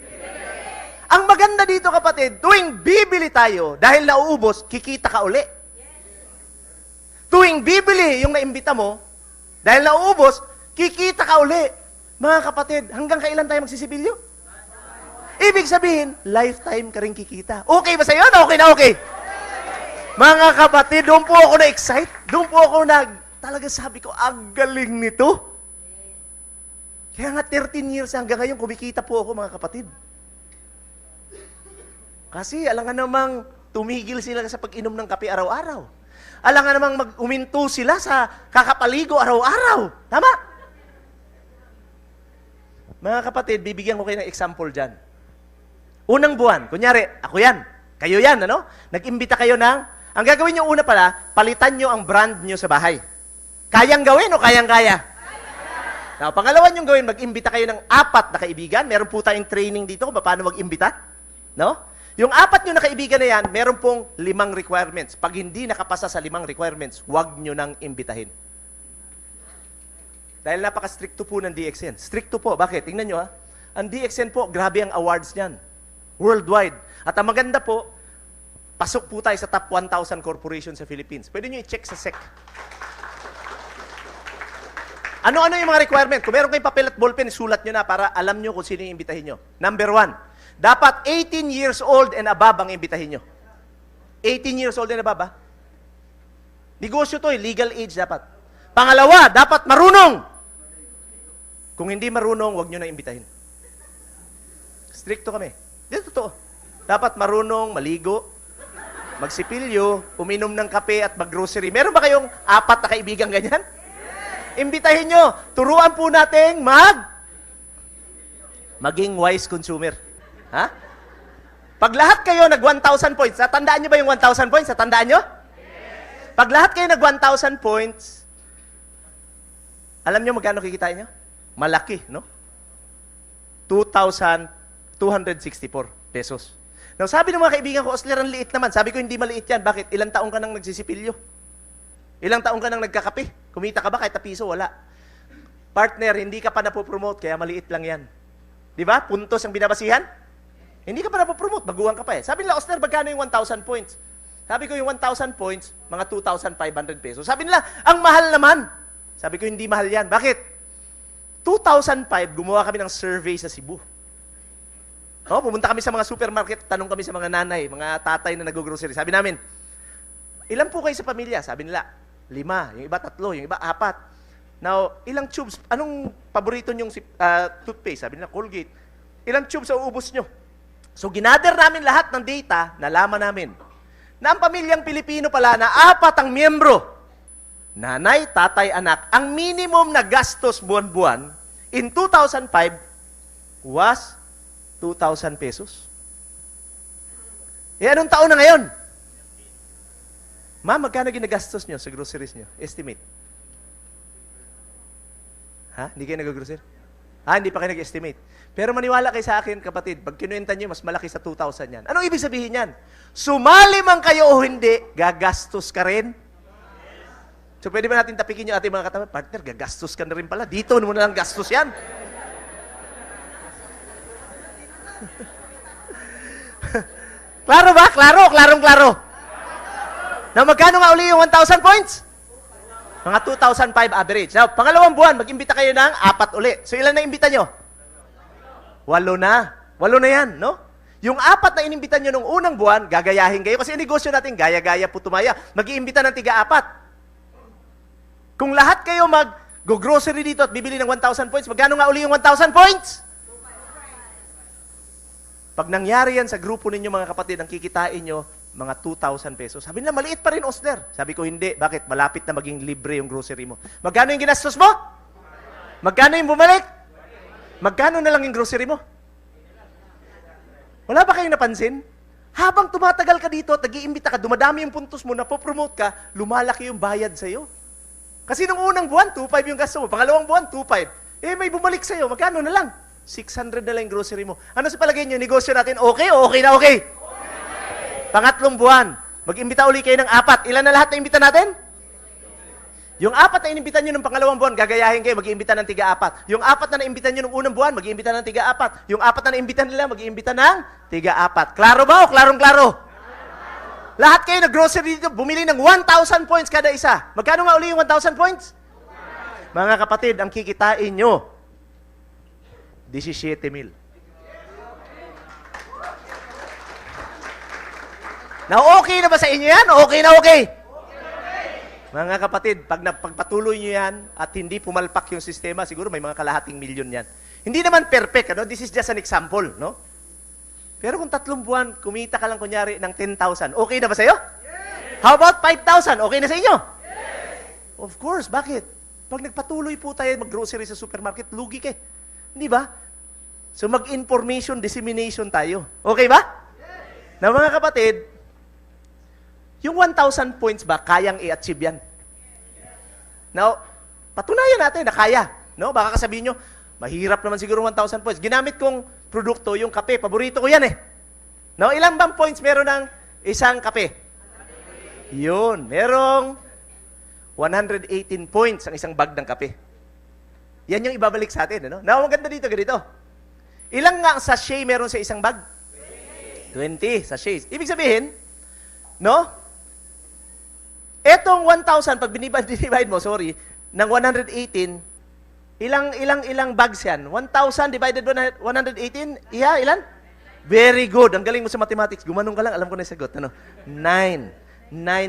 Ang maganda dito kapatid, tuwing bibili tayo, dahil nauubos, kikita ka uli. Tuwing bibili yung naimbita mo, dahil nauubos, kikita ka uli. Mga kapatid, hanggang kailan tayo magsisipilyo? Ibig sabihin, lifetime ka rin kikita. Okay ba sa'yo? Okay na okay? Mga kapatid, doon po ako na-excite. Doon po ako talaga sabi ko, ang galing nito. Kaya nga 13 years hanggang ngayon, kumikita po ako mga kapatid. Kasi alam nga namang tumigil sila sa pag-inom ng kape araw-araw. Alam nga namang uminto sila sa kakapaligo araw-araw. Tama? Mga kapatid, bibigyan ko kayo ng example dyan. Unang buwan, kunyari, ako yan, kayo yan, ano? Nag-imbita kayo ng, ang gagawin nyo una pala, palitan nyo ang brand nyo sa bahay. Kayang gawin o kayang-kaya? Now, pangalawa nyo gawin, mag-imbita kayo ng 4 na kaibigan. Meron po tayong training dito kung paano mag-imbita. No? Yung 4 nyo na kaibigan na yan, meron pong 5 requirements. Pag hindi nakapasa sa 5 requirements, huwag nyo nang imbitahin. Dahil napaka-stricto po ng DXN. Stricto po. Bakit? Tingnan nyo ha. Ang DXN po, grabe ang awards niyan. Worldwide. At ang maganda po, pasok po tayo sa top 1,000 corporation sa Philippines. Pwede nyo i-check sa SEC. Ano-ano yung mga requirement? Kung meron kayong papel at ballpen, sulat nyo na para alam nyo kung sino yung imbitahin nyo. Number 1, dapat 18 years old and above ang imbitahin nyo. 18 years old and above, ha? Negosyo to, legal age dapat. Pangalawa, dapat marunong. Kung hindi marunong, huwag nyo na imbitahin. Stricto kami. Dito totoo. Dapat marunong, maligo, magsipilyo, uminom ng kape at mag-grocery. Meron ba kayong 4 na kaibigan ganyan? Imbitahin nyo. Turuan po natin maging wise consumer. Ha? Pag lahat kayo nag 1,000 points, tandaan nyo ba yung 1,000 points? Tandaan nyo? Pag lahat kayo nag 1,000 points, alam nyo magkano kikitain nyo? Malaki, no? 2,264 pesos. Now, sabi ng mga kaibigan ko, Osler, ang liit naman. Sabi ko, hindi maliit yan. Bakit? Ilang taong ka nang nagsisipilyo? Ilang taong ka nang nagkakape? Kumita ka ba kahit na piso? Wala. Partner, hindi ka pa napopromote, kaya maliit lang yan. Di ba? Puntos ang binabasihan? Hindi ka pa napopromote, baguhan ka pa eh. Sabi nila, Osler, magkano yung 1,000 points? Sabi ko, yung 1,000 points, mga 2,500 pesos. Sabi nila, ang mahal naman. Sabi ko, hindi mahal yan. Bakit? 2005, gumawa kami ng survey sa Cebu. Pumunta kami sa mga supermarket, tanong kami sa mga nanay, mga tatay na nag-grocery. Sabi namin, ilan po kayo sa pamilya? Sabi nila, 5, yung iba 3, yung iba 4. Now, ilang tubes, anong paborito nyong toothpaste? Sabi nila, Colgate. Ilang tubes ang uubos nyo? So, ginather namin lahat ng data, nalaman namin na ang pamilyang Pilipino pala na 4 ang miyembro, nanay, tatay, anak, ang minimum na gastos buwan-buwan in 2005 was 2,000 pesos. Eh, anong taon na ngayon? Ma'am, magkano ginagastos nyo sa groceries nyo? Estimate. Ha? Hindi kayo nag-grocery? Hindi pa kayo nag-estimate. Pero maniwala kayo sa akin, kapatid, pag kinuwenta nyo, mas malaki sa 2,000 yan. Anong ibig sabihin yan? Sumali man kayo o hindi, gagastos ka rin. So, pwede ba natin tapikin yung ating mga katabi? Partner, gagastos ka na rin pala. Dito mo na lang gastos yan. Klaro ba? Klaro, klarong-klaro. Now, magkano nga uli yung 1,000 points? Mga 2,005 average. Now, pangalawang buwan, mag-imbita kayo ng 4 uli. So, ilan na imbita nyo? 8 na. 8 na yan, no? Yung 4 na inimbita nyo nung unang buwan, gagayahin kayo. Kasi negosyo natin, gaya-gaya, putumaya. Mag-iimbita ng 4. Kung lahat kayo mag-grocery dito at bibili ng 1,000 points, magkano nga uli yung 1,000 points? Pag nangyari yan sa grupo ninyo, mga kapatid, ang kikitain nyo, mga 2,000 pesos. Sabi nila, maliit pa rin, Osler. Sabi ko, hindi. Bakit? Malapit na maging libre yung grocery mo. Magkano yung ginastos mo? Magkano yung bumalik? Magkano na lang yung grocery mo? Wala ba kayong napansin? Habang tumatagal ka dito at nag-iimbita ka, dumadami yung puntos mo, napopromote ka, lumalaki yung bayad sa'yo. Kasi nung unang buwan, 2,500 yung gasto mo. Pangalawang buwan, 2,500. Eh, may bumalik sa'yo. Magkano na lang? 600 na lang yung grocery mo. Ano sa palagay nyo? Negosyo natin, okay o okay na okay? Pangatlong buwan, mag-imbita uli kayo ng 4. Ilan na lahat na imbita natin? Yung 4 na inimbita nyo ng pangalawang buwan, gagayahin kayo, mag-iimbita ng 4. Yung 4 na naimbita nyo ng unang buwan, mag-iimbita ng 4. Yung 4 na naimbita nila, mag-iimbita ng 4. Klaro ba o klarong-klaro? Lahat kayo na grocery dito, bumili ng 1,000 points kada isa. Magkano nga uli yung 1,000 points? Mga kapatid, ang kikitain nyo, 17,000. Now, okay na ba sa inyo yan? Okay na okay? Mga kapatid, pag pagpatuloy nyo yan at hindi pumalpak yung sistema, siguro may mga kalahating milyon yan. Hindi naman perfect, ano? This is just an example, no? Pero kung 3 buwan, kumita ka lang kunyari ng 10,000, okay na ba sa'yo? Yes! How about 5,000? Okay na sa inyo? Yes! Of course, bakit? Pag nagpatuloy po tayo mag-grocery sa supermarket, lugi ka. Hindi ba? So mag-information dissemination tayo. Okay ba? Yes! Na mga kapatid, yung 1,000 points ba, kayang i-achieve yan? Now, patunayan natin na kaya. No? Baka kasabihin nyo, mahirap naman siguro 1,000 points. Ginamit kong produkto, yung kape. Paborito ko yan eh. No? Ilang bang points meron ng isang kape? Yun. Merong 118 points ang isang bag ng kape. Yan yung ibabalik sa atin. Ano? Now, maganda dito, ganito. Ilang nga ang sachet meron sa isang bag? 20 sachets. Ibig sabihin, no? Etong 1,000, pag divide mo, ng 118, ilang bags yan? 1,000 divided by 118, ilan? Very good. Ang galing mo sa mathematics. Gumanong ka lang, alam ko na yung sagot. Ano? 9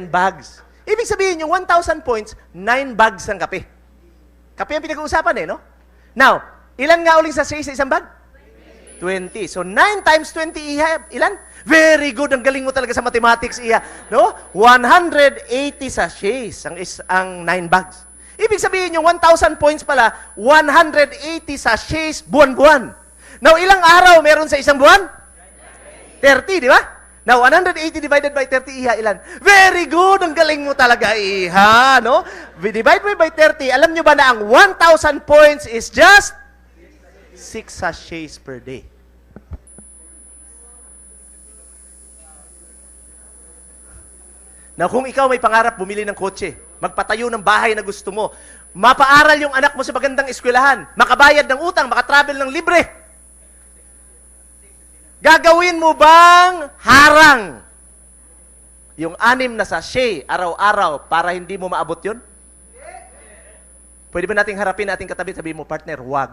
bags. Ibig sabihin, yung 1,000 points, 9 bags ng kape. Kape ang pinag-uusapan no? Now, ilan nga uling sachet sa isang bag? 20. So, 9 times 20, ilan? Very good. Ang galing mo talaga sa mathematics, no? 180 sachets ang 9 bags. Ibig sabihin, yung 1,000 points pala, 180 sachets buwan-buwan. Now, ilang araw meron sa isang buwan? 30, di ba? Now, 180 divided by 30, ilan? Very good. Ang galing mo talaga, no? Divide by 30, alam nyo ba na ang 1,000 points is just 6 sachets per day. Now, kung ikaw may pangarap bumili ng kotse, magpatayo ng bahay na gusto mo, mapaaral yung anak mo sa magandang eskwelahan, makabayad ng utang, makatravel ng libre, gagawin mo bang harang yung 6 na sachet araw-araw para hindi mo maabot yun? Pwede ba nating harapin ating katabi, sabihin mo, partner, wag.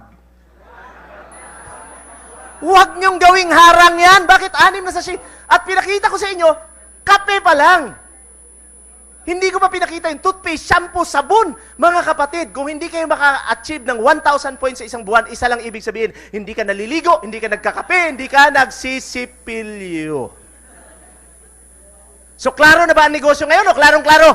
Huwag niyong gawing harang yan. Bakit 6 na sachet? At pinakita ko sa inyo, kape pa lang. Hindi ko pa pinakita yung toothpaste, shampoo, sabon. Mga kapatid, kung hindi kayo maka-achieve ng 1,000 points sa isang buwan, isa lang ibig sabihin, hindi ka naliligo, hindi ka nagkakape, hindi ka nagsisipilyo. So, klaro na ba ang negosyo ngayon o klarong-klaro?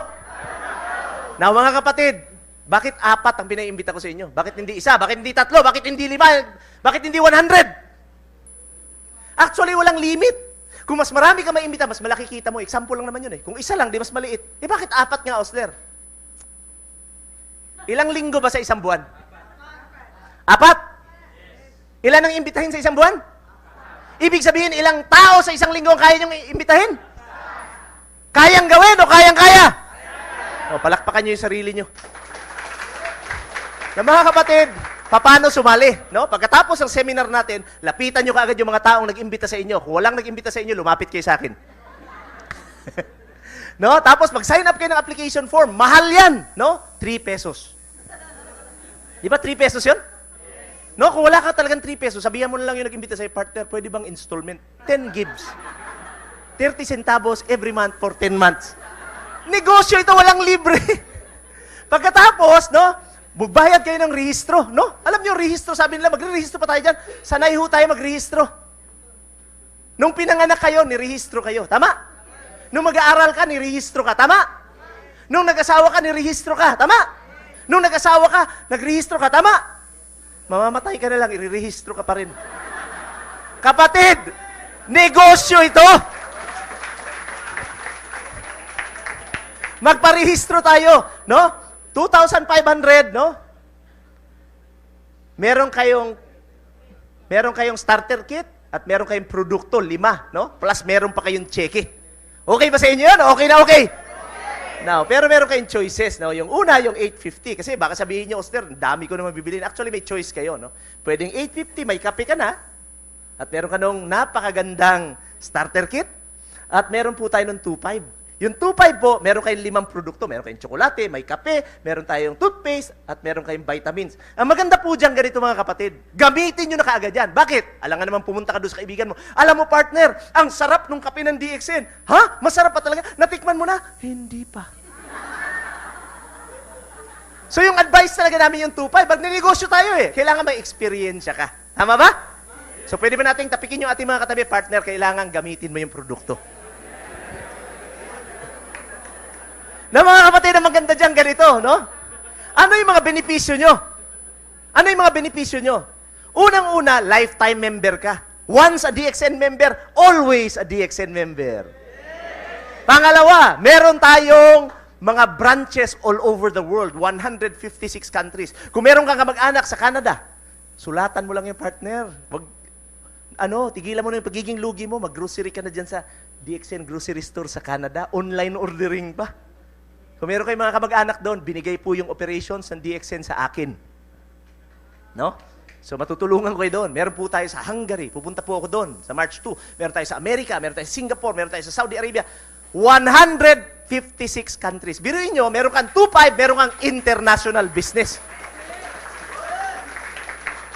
Now, mga kapatid, bakit 4 ang pinaimbita ko sa inyo? Bakit hindi 1? Bakit hindi 3? Bakit hindi 5? Bakit hindi 100? Actually, walang limit. Kung mas marami ka maimbita, mas malaki kita mo. Example lang naman yun eh. Kung isa lang, di mas maliit. Eh bakit 4 nga, Osler? Ilang linggo ba sa isang buwan? 4? Ilan ang imbitahin sa isang buwan? Ibig sabihin, ilang tao sa isang linggo ang kaya niyong imbitahin? Kayang gawin o kayang-kaya? O, palakpakan niyo yung sarili niyo. Na mga kapatid, paano sumali? No? Pagkatapos ng seminar natin, lapitan nyo kaagad yung mga taong nag-imbita sa inyo. Kung walang nag-imbita sa inyo, lumapit kayo sa akin. No? Tapos mag-sign up kayo ng application form. Mahal yan. No? 3 pesos. Di ba 3 pesos yun? No? Kung wala ka talagang 3 pesos, sabihan mo na lang yung nag-imbita sa partner, pwede bang installment? 10 gives. 30 centavos every month for 10 months. Negosyo ito, walang libre. Pagkatapos, no? Magbayad kayo ng rehistro, no? Alam niyo, rehistro, sabi nila, magre-rehistro pa tayo dyan. Sanay ho tayo magrehistro. Nung pinanganak kayo, nirehistro kayo. Tama? Nung mag-aaral ka, nirehistro ka. Tama? Nung nag-asawa ka, nirehistro ka. Tama? Nung nag-asawa ka, nagrehistro ka. Tama? Mamamatay ka na lang, irerehistro ka pa rin. Kapatid, negosyo ito. Magparehistro tayo, no? 2,500, no? Meron kayong starter kit at meron kayong produkto, 5, no? Plus meron pa kayong cheque. Okay ba sa inyo yun? Okay na okay? Now, pero meron kayong choices, no? Yung una, yung 850. Kasi baka sabihin niyo, Oster, dami ko naman bibiliin. Actually, may choice kayo, no? Pwedeng 850, may kape ka na. At meron ka nung napakagandang starter kit. At meron po tayo ng 2,500. Yung 2,500 po, meron kayong 5 produkto. Meron kayong tsokolate, may kape, meron tayong toothpaste, at meron kayong vitamins. Ang maganda po dyan, ganito mga kapatid, gamitin nyo na kaagad yan. Bakit? Alam nga naman pumunta ka doon sa kaibigan mo. Alam mo, partner, ang sarap nung kape ng DXN. Ha? Masarap pa talaga? Natikman mo na? Hindi pa. So yung advice talaga namin yung 2,500, magnenegosyo tayo eh. Kailangan may experience ka. Tama ba? So pwede ba nating tapikin yung ating mga katabi, partner, kailangan gamitin mo yung produkto. Na mga kapatid, ang maganda dyan ganito, no? Ano yung mga benepisyo nyo? Ano yung mga benepisyo nyo? Unang-una, lifetime member ka. Once a DXN member, always a DXN member. Pangalawa, meron tayong mga branches all over the world, 156 countries. Kung meron kang kamag-anak sa Canada, sulatan mo lang yung partner. Tigilan mo na yung pagiging lugi mo, mag-grocery ka na dyan sa DXN grocery store sa Canada, online ordering pa. Kung meron kayong mga kamag-anak doon, binigay po yung operations ng DXN sa akin. No? So matutulungan ko kayo doon. Meron po tayo sa Hungary. Pupunta po ako doon sa March 2. Meron tayo sa Amerika, meron tayo sa Singapore, meron tayo sa Saudi Arabia. 156 countries. Biruin nyo, meron kang 2,500, meron kang international business.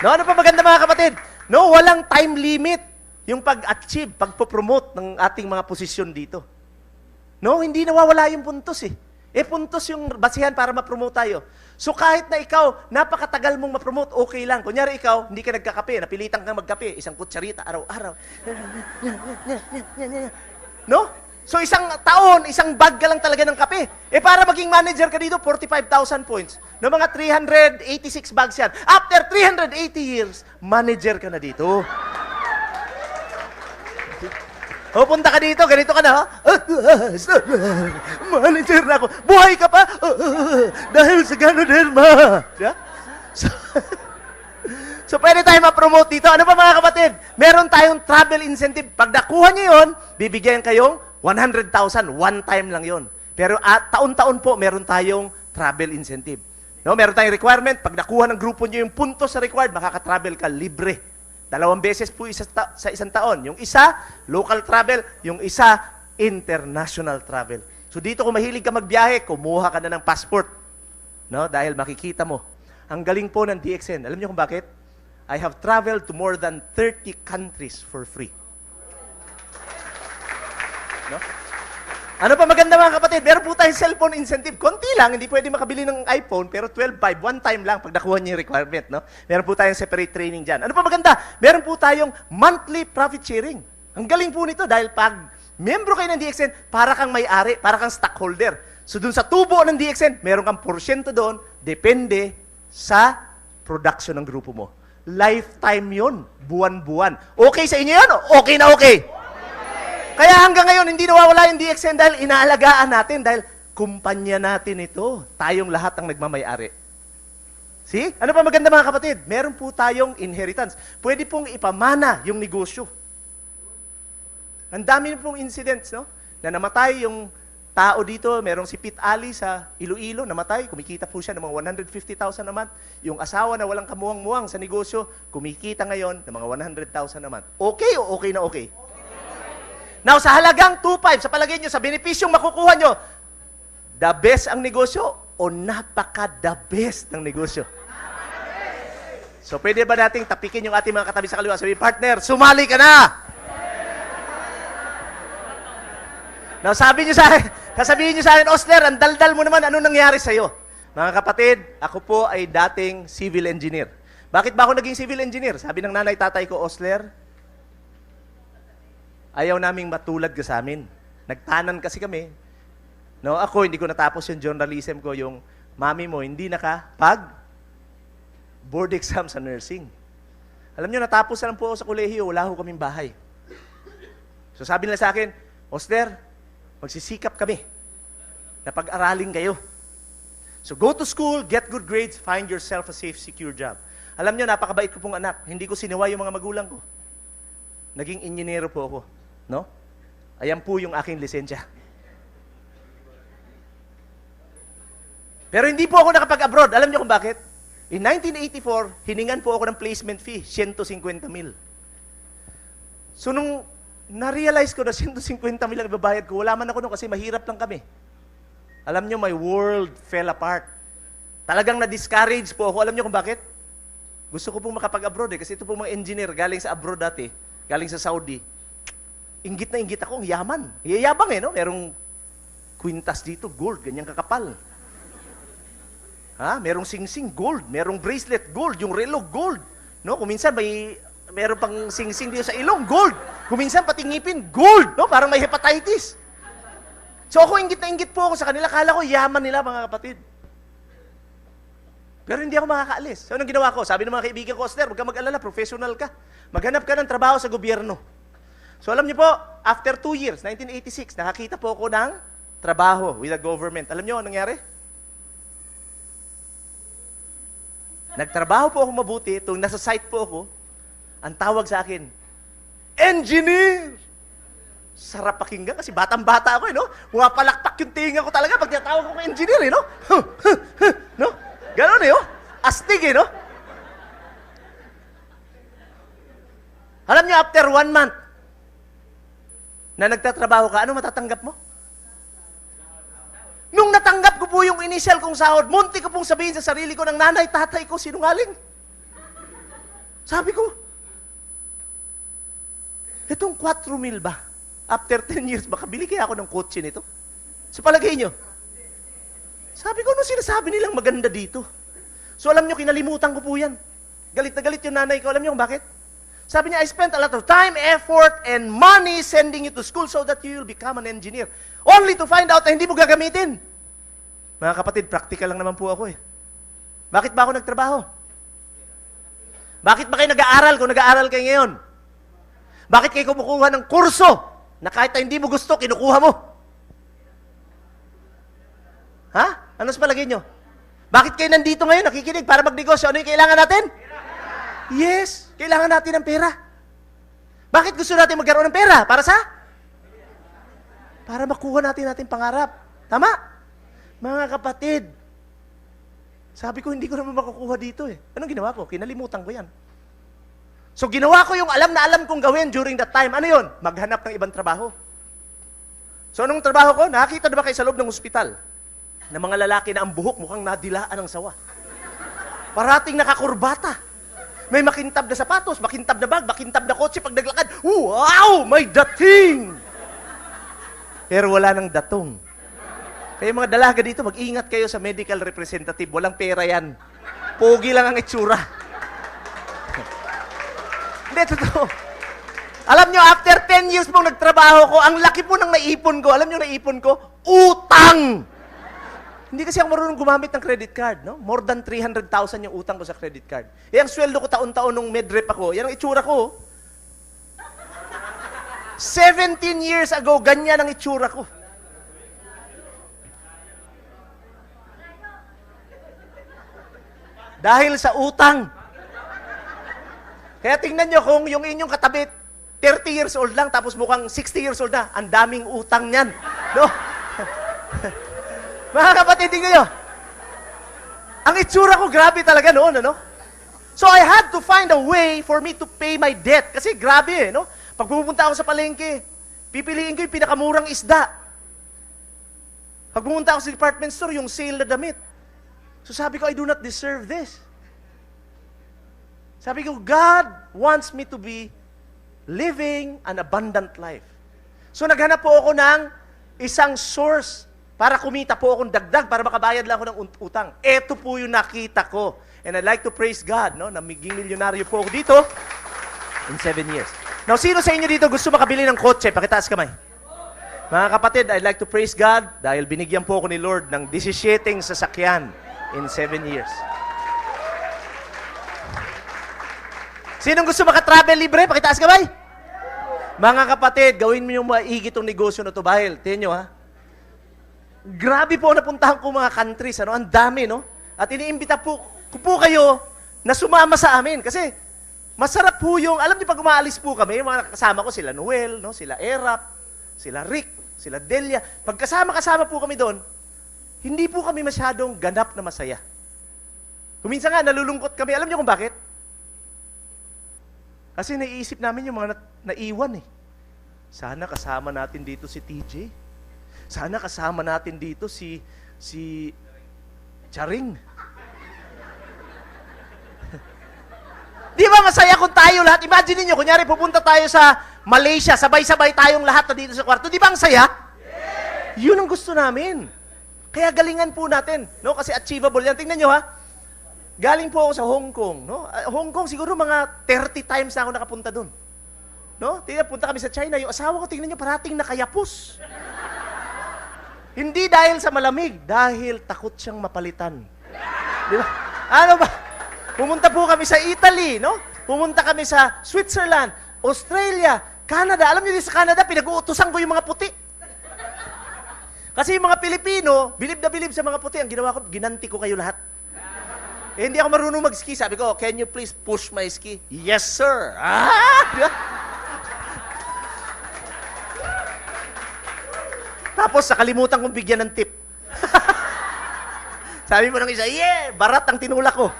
No, ano pa maganda mga kapatid? No, walang time limit yung pag-achieve, pagpo-promote ng ating mga posisyon dito. No, hindi nawawala yung puntos eh. Puntos yung basihan para ma-promote tayo. So kahit na ikaw, napakatagal mong ma-promote, okay lang. Kunyari ikaw, hindi ka nagkakape, napilitan kang magkape, isang kutsarita, araw-araw. No? So isang taon, isang bag ka lang talaga ng kape. Para maging manager ka dito, 45,000 points. No, mga 386 bags yan. After 380 years, manager ka na dito. Punta ka dito, ganito ka na, ha? Manager na ako. Buhay ka pa? Dahil sa Ganoderma. Yeah? So, pwede tayo ma-promote dito. Ano pa mga kapatid? Meron tayong travel incentive. Pag nakuha niyo yun, bibigyan kayong 100,000. One time lang yun. Pero taon-taon po, meron tayong travel incentive. No? Meron tayong requirement. Pag nakuha ng grupo niyo yung puntos sa required, makaka-travel ka libre. 2 beses po sa isang taon. Yung isa, local travel. Yung isa, international travel. So dito kung mahilig ka magbiyahe, kumuha ka na ng passport. No? Dahil makikita mo. Ang galing po ng DXN. Alam niyo kung bakit? I have traveled to more than 30 countries for free. No? Ano pa maganda mga kapatid? Meron po tayong cellphone incentive. Konti lang, hindi pwede makabili ng iPhone, pero 12.5, one time lang pag nakuha niyo yung requirement. No? Meron po tayong separate training dyan. Ano pa maganda? Meron po tayong monthly profit sharing. Ang galing po nito dahil pag membro kayo ng DXN, para kang may-ari, para kang stockholder. So dun sa tubo ng DXN, meron kang porsyento doon, depende sa production ng grupo mo. Lifetime yun, buwan-buwan. Okay sa inyo yun? Okay na okay. Kaya hanggang ngayon, hindi nawawala yung DXN dahil inaalagaan natin, dahil kumpanya natin ito. Tayong lahat ang nagmamay-ari. See? Ano pa maganda mga kapatid? Meron po tayong inheritance. Pwede pong ipamana yung negosyo. Ang dami pong incidents, no? Na namatay yung tao dito, merong si Pete Ali sa Iloilo, namatay, kumikita po siya ng mga 150,000 a month. Yung asawa na walang kamuwang-muwang sa negosyo, kumikita ngayon ng mga 100,000 a month. Okay o okay na okay? Now, sa halagang 2.5, sa palagay nyo, sa benepisyong makukuha nyo, the best ang negosyo o napaka-the best ng negosyo? So, pwede ba nating tapikin yung ating mga katabi sa kaliwa? Sabi, partner, sumali ka na! Now, sasabihin nyo sa akin, Osler, ang daldal mo naman, ano nangyari sa'yo? Mga kapatid, ako po ay dating civil engineer. Bakit ba ako naging civil engineer? Sabi ng nanay tatay ko, Osler, ayaw naming matulad ka sa amin. Nagtanan kasi kami. No, ako, hindi ko natapos yung journalism ko. Yung mami mo, hindi board exam sa nursing. Alam nyo, natapos na lang po ako sa kolehiyo. Wala ho kaming bahay. So sabi nila sa akin, Osler, magsisikap kami na pag-aralin kayo. So go to school, get good grades, find yourself a safe, secure job. Alam nyo, napakabait ko pong anak. Hindi ko siniwa yung mga magulang ko. Naging innyinero po ako. No? Ayan po yung aking lisensya. Pero hindi po ako nakapag-abroad. Alam niyo kung bakit? In 1984, hiningan po ako ng placement fee, 150,000. So nung na-realize ko na 150,000 ang ibabayad ko, wala man ako nun kasi mahirap lang kami. Alam niyo, my world fell apart. Talagang na-discourage po ako. Alam niyo kung bakit? Gusto ko pong makapag-abroad kasi ito pong mga engineer galing sa abroad dati, galing sa Saudi. Inggit na inggit ako, ang yaman. Yayabang no? Merong kwintas dito, gold, ganyang kakapal. Ha? Merong singsing, gold. Merong bracelet, gold. Yung relo, gold. No? Kung minsan meron pang singsing dito sa ilong, gold. Kung minsan pati ngipin, gold. No? Parang may hepatitis. So ako, inggit na inggit po ako sa kanila. Kala ko, yaman nila, mga kapatid. Pero hindi ako makakaalis. So anong ginawa ko? Sabi ng mga kaibigan ko, Osler, huwag ka mag-alala, professional ka. Maghanap ka ng trabaho sa gobyerno. So alam niyo po, after 2 years, 1986, nakakita po ako ng trabaho with the government. Alam niyo anong nangyari? Nagtrabaho po ako mabuti, nasa site po ako, ang tawag sa akin, engineer! Sarap pakinggan kasi batang-bata ako, no? Pumapalakpak yung tinga ko talaga pag tinatawag ko engineer, no? No? Ganon, no? Astig, no? Alam niyo, after 1 month, na nagtatrabaho ka, ano matatanggap mo? Nung natanggap ko po yung initial kong sahod, munti ko pong sabihin sa sarili ko ng nanay, tatay ko, sinungaling. Sabi ko, itong 4,000 ba? After 10 years, baka bili kaya ako ng kotse nito? Sa palagay nyo? Sabi ko, ano sinasabi nilang maganda dito? So alam nyo, kinalimutan ko po yan. Galit na galit yung nanay ko. Alam nyo kung bakit? Sabi niya, I spent a lot of time, effort, and money sending you to school so that you will become an engineer. Only to find out na hindi mo gagamitin. Mga kapatid, practical lang naman po ako eh. Bakit ba ako nagtrabaho? Bakit ba kayo nag-aaral kung nag-aaral kayo ngayon? Bakit kayo kumukuha ng kurso na kahit na hindi mo gusto, kinukuha mo? Ha? Ano sa palagay nyo? Bakit kayo nandito ngayon, nakikinig para magnegosyo? Ano yung kailangan natin? Yes, kailangan natin ng pera. Bakit gusto natin magkaroon ng pera? Para makuha natin pangarap. Tama? Mga kapatid, sabi ko, hindi ko naman makukuha dito eh. Anong ginawa ko? Kinalimutan ko yan. So ginawa ko yung alam na alam kong gawin during that time. Ano yun? Maghanap ng ibang trabaho. So anong trabaho ko? Nakakita na ba kayo sa loob ng ospital? Na mga lalaki na ang buhok mukhang nadilaan ng sawa. Parating nakakurbata. May makintab na sapatos, makintab na bag, makintab na kotse pag naglakad. Wow! May dating! Pero wala nang datong. Kaya mga dalaga dito, mag-ingat kayo sa medical representative. Walang pera yan. Pogi lang ang itsura. Hindi, totoo. Alam nyo, after 10 years pong nagtrabaho ko, ang laki po ng naipon ko. Alam nyo, naipon ko? Utang! Hindi kasi ako marunong gumamit ng credit card, no? More than 300,000 yung utang ko sa credit card. Eh, ang sweldo ko taon-taon nung medrep ako, yan ang itsura ko. 17 years ago, ganyan ang itsura ko. Dahil sa utang. Kaya tingnan nyo kung yung inyong katabi, 30 years old lang, tapos mukhang 60 years old na, ang daming utang niyan. No? Mga kapatid, tingnan nyo. Ang itsura ko, grabe talaga noon, ano? So I had to find a way for me to pay my debt. Kasi grabe, no? Pag pumunta ako sa palengke, pipiliin ko yung pinakamurang isda. Pag pumunta ako sa department store, yung sale na damit. So sabi ko, I do not deserve this. Sabi ko, God wants me to be living an abundant life. So naghanap po ako ng isang source para kumita po akong dagdag, para makabayad lang ako ng utang. Ito po yung nakita ko. And I'd like to praise God, no, na maging milyonaryo po ako dito in 7 years. Now, sino sa inyo dito gusto makabili ng kotse? Pakitaas kamay. Mga kapatid, I'd like to praise God dahil binigyan po ako ni Lord ng 17 sasakyan in 7 years. Sinong gusto makatravel libre? Pakitaas kamay. Mga kapatid, gawin mo yung maigi itong negosyo na ito. Bahil, tingnan nyo ha. Grabe po napuntahan ko mga countries. Ano? Ang dami, no? At iniimbita po kayo na sumama sa amin. Kasi, masarap po yung, alam niyo pag umaalis po kami, yung mga kasama ko, sila Noel, no? Sila Erap, sila Rick, sila Delia. Pag kasama po kami doon, hindi po kami masyadong ganap na masaya. Kuminsan nga, nalulungkot kami. Alam niyo kung bakit? Kasi naiisip namin yung mga naiwan eh. Sana kasama natin dito si TJ. Sana kasama natin dito si Charing. Di ba masaya kung tayo lahat? Imagine niyo, kunyari pupunta tayo sa Malaysia, sabay-sabay tayong lahat na dito sa kwarto. Di ba ang saya? Yes! Yun ang gusto namin. Kaya galingan po natin, no? Kasi achievable yan. Tingnan nyo ha. Galing po ako sa Hong Kong, no? Hong Kong siguro mga 30 times na ako nakapunta doon. No? Punta kami sa China, yung asawa ko tingnan niyo parating nakayapos. Hindi dahil sa malamig, dahil takot siyang mapalitan. Di ba? Ano ba? Pumunta po kami sa Italy, no? Pumunta kami sa Switzerland, Australia, Canada. Alam niyo, sa Canada, pinag-uutusan ko yung mga puti. Kasi yung mga Pilipino, bilib na bilib sa mga puti. Ang ginawa ko, ginanti ko kayo lahat. Eh, hindi ako marunong mag-ski. Sabi ko, can you please push my ski? Yes, sir. Tapos, nakalimutan kong bigyan ng tip. Sabi mo ng isa, yeah, barat ang tinulak ko.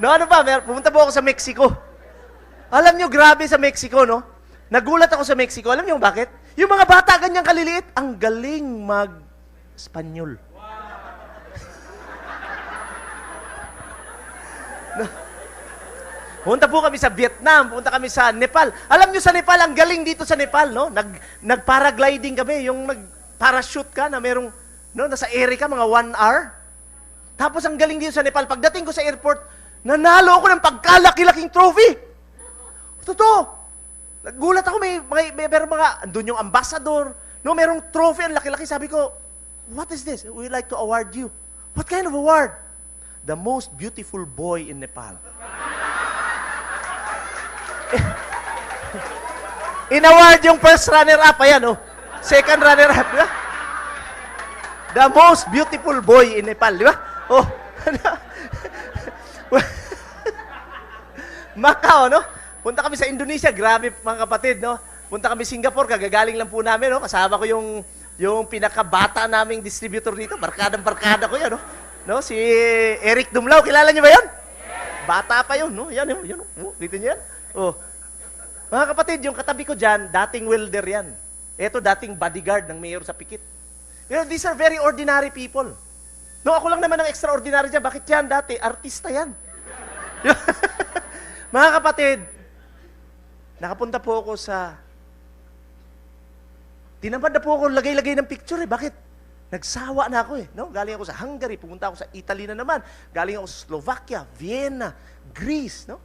No, ano ba? Pumunta po ako sa Mexico. Alam nyo, grabe sa Mexico, no? Nagulat ako sa Mexico. Alam nyo bakit? Yung mga bata, ganyang kaliliit, ang galing mag-Espanyol. No. Punta po kami sa Vietnam, punta kami sa Nepal. Alam nyo sa Nepal, ang galing dito sa Nepal, no? Nag-paragliding kami, yung nag-parachute ka na merong, no, nasa area ka, mga 1 hour. Tapos ang galing dito sa Nepal, pagdating ko sa airport, nanalo ako ng pagkalaki-laking trophy. Totoo. Nagulat ako, may merong mga, andun yung ambassador, no, merong trophy, ang laki-laki. Sabi ko, what is this? We'd like to award you. What kind of award? The most beautiful boy in Nepal. In-award yung first runner-up, ayan, oh. Second runner-up, di ba? The most beautiful boy in Nepal, di ba? Oh. Macau, no? Punta kami sa Indonesia, grabe mga kapatid, no? Punta kami Singapore, kagagaling lang po namin, no? Kasama ko yung pinakabata naming distributor dito, barkada ko yan, no? No, si Eric Dumlao, kilala niyo ba 'yon? Bata pa 'yon, no? Yan, yan, oh, dito niyan. Oh. Mga kapatid, yung katabi ko diyan, dating welder 'yan. Ito dating bodyguard ng mayor sa Pikit. You know, these are very ordinary people. No, ako lang naman ang extraordinary diyan. Bakit yan dati? Artista 'yan. Mga kapatid, nakapunta po ako sa Tinamad na po ako lagay-lagay ng picture eh. Bakit? Nagsawa na ako eh. No? Galing ako sa Hungary, pumunta ako sa Italy na naman. Galing ako sa Slovakia, Vienna, Greece. No?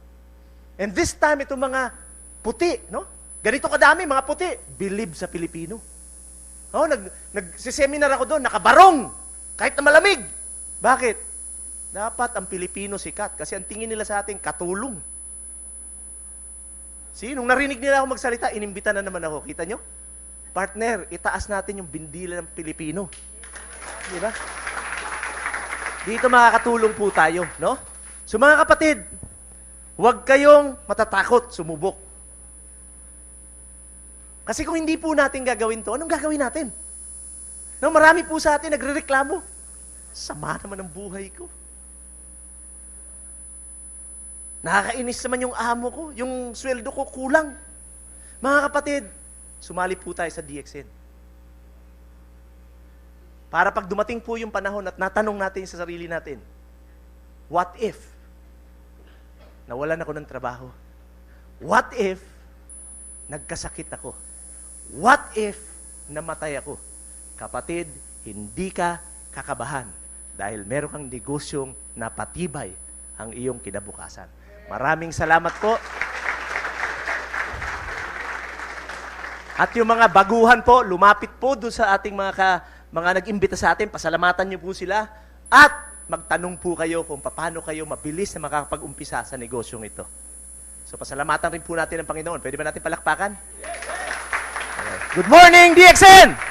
And this time, itong mga puti, no? Ganito kadami, mga puti. Believe sa Pilipino. Oh, nagsiseminar ako doon, nakabarong. Kahit na malamig. Bakit? Dapat ang Pilipino sikat. Kasi ang tingin nila sa atin, katulong. See, nung narinig nila ako magsalita, inimbita na naman ako. Kita nyo? Partner, itaas natin yung bindila ng Pilipino. Di ba? Dito makakatulong po tayo, no? So mga kapatid, huwag kayong matatakot sumubok. Kasi kung hindi po natin gagawin to, anong gagawin natin? No, marami po sa atin nagrereklamo. Sama naman ang buhay ko. Nakakainis naman yung amo ko, yung sweldo ko kulang. Mga kapatid, sumali po tayo sa DXN. Para pag dumating po yung panahon at natanong natin sa sarili natin, what if nawalan ako ng trabaho? What if nagkasakit ako? What if namatay ako? Kapatid, hindi ka kakabahan dahil meron kang negosyong napatibay ang iyong kinabukasan. Maraming salamat po. At yung mga baguhan po, lumapit po doon sa ating mga nag-imbita sa atin, pasalamatan niyo po sila at magtanong po kayo kung paano kayo mabilis na makakapag-umpisa sa negosyong ito. So pasalamatan rin po natin ang Panginoon. Pwede ba natin palakpakan? Good morning, DXN!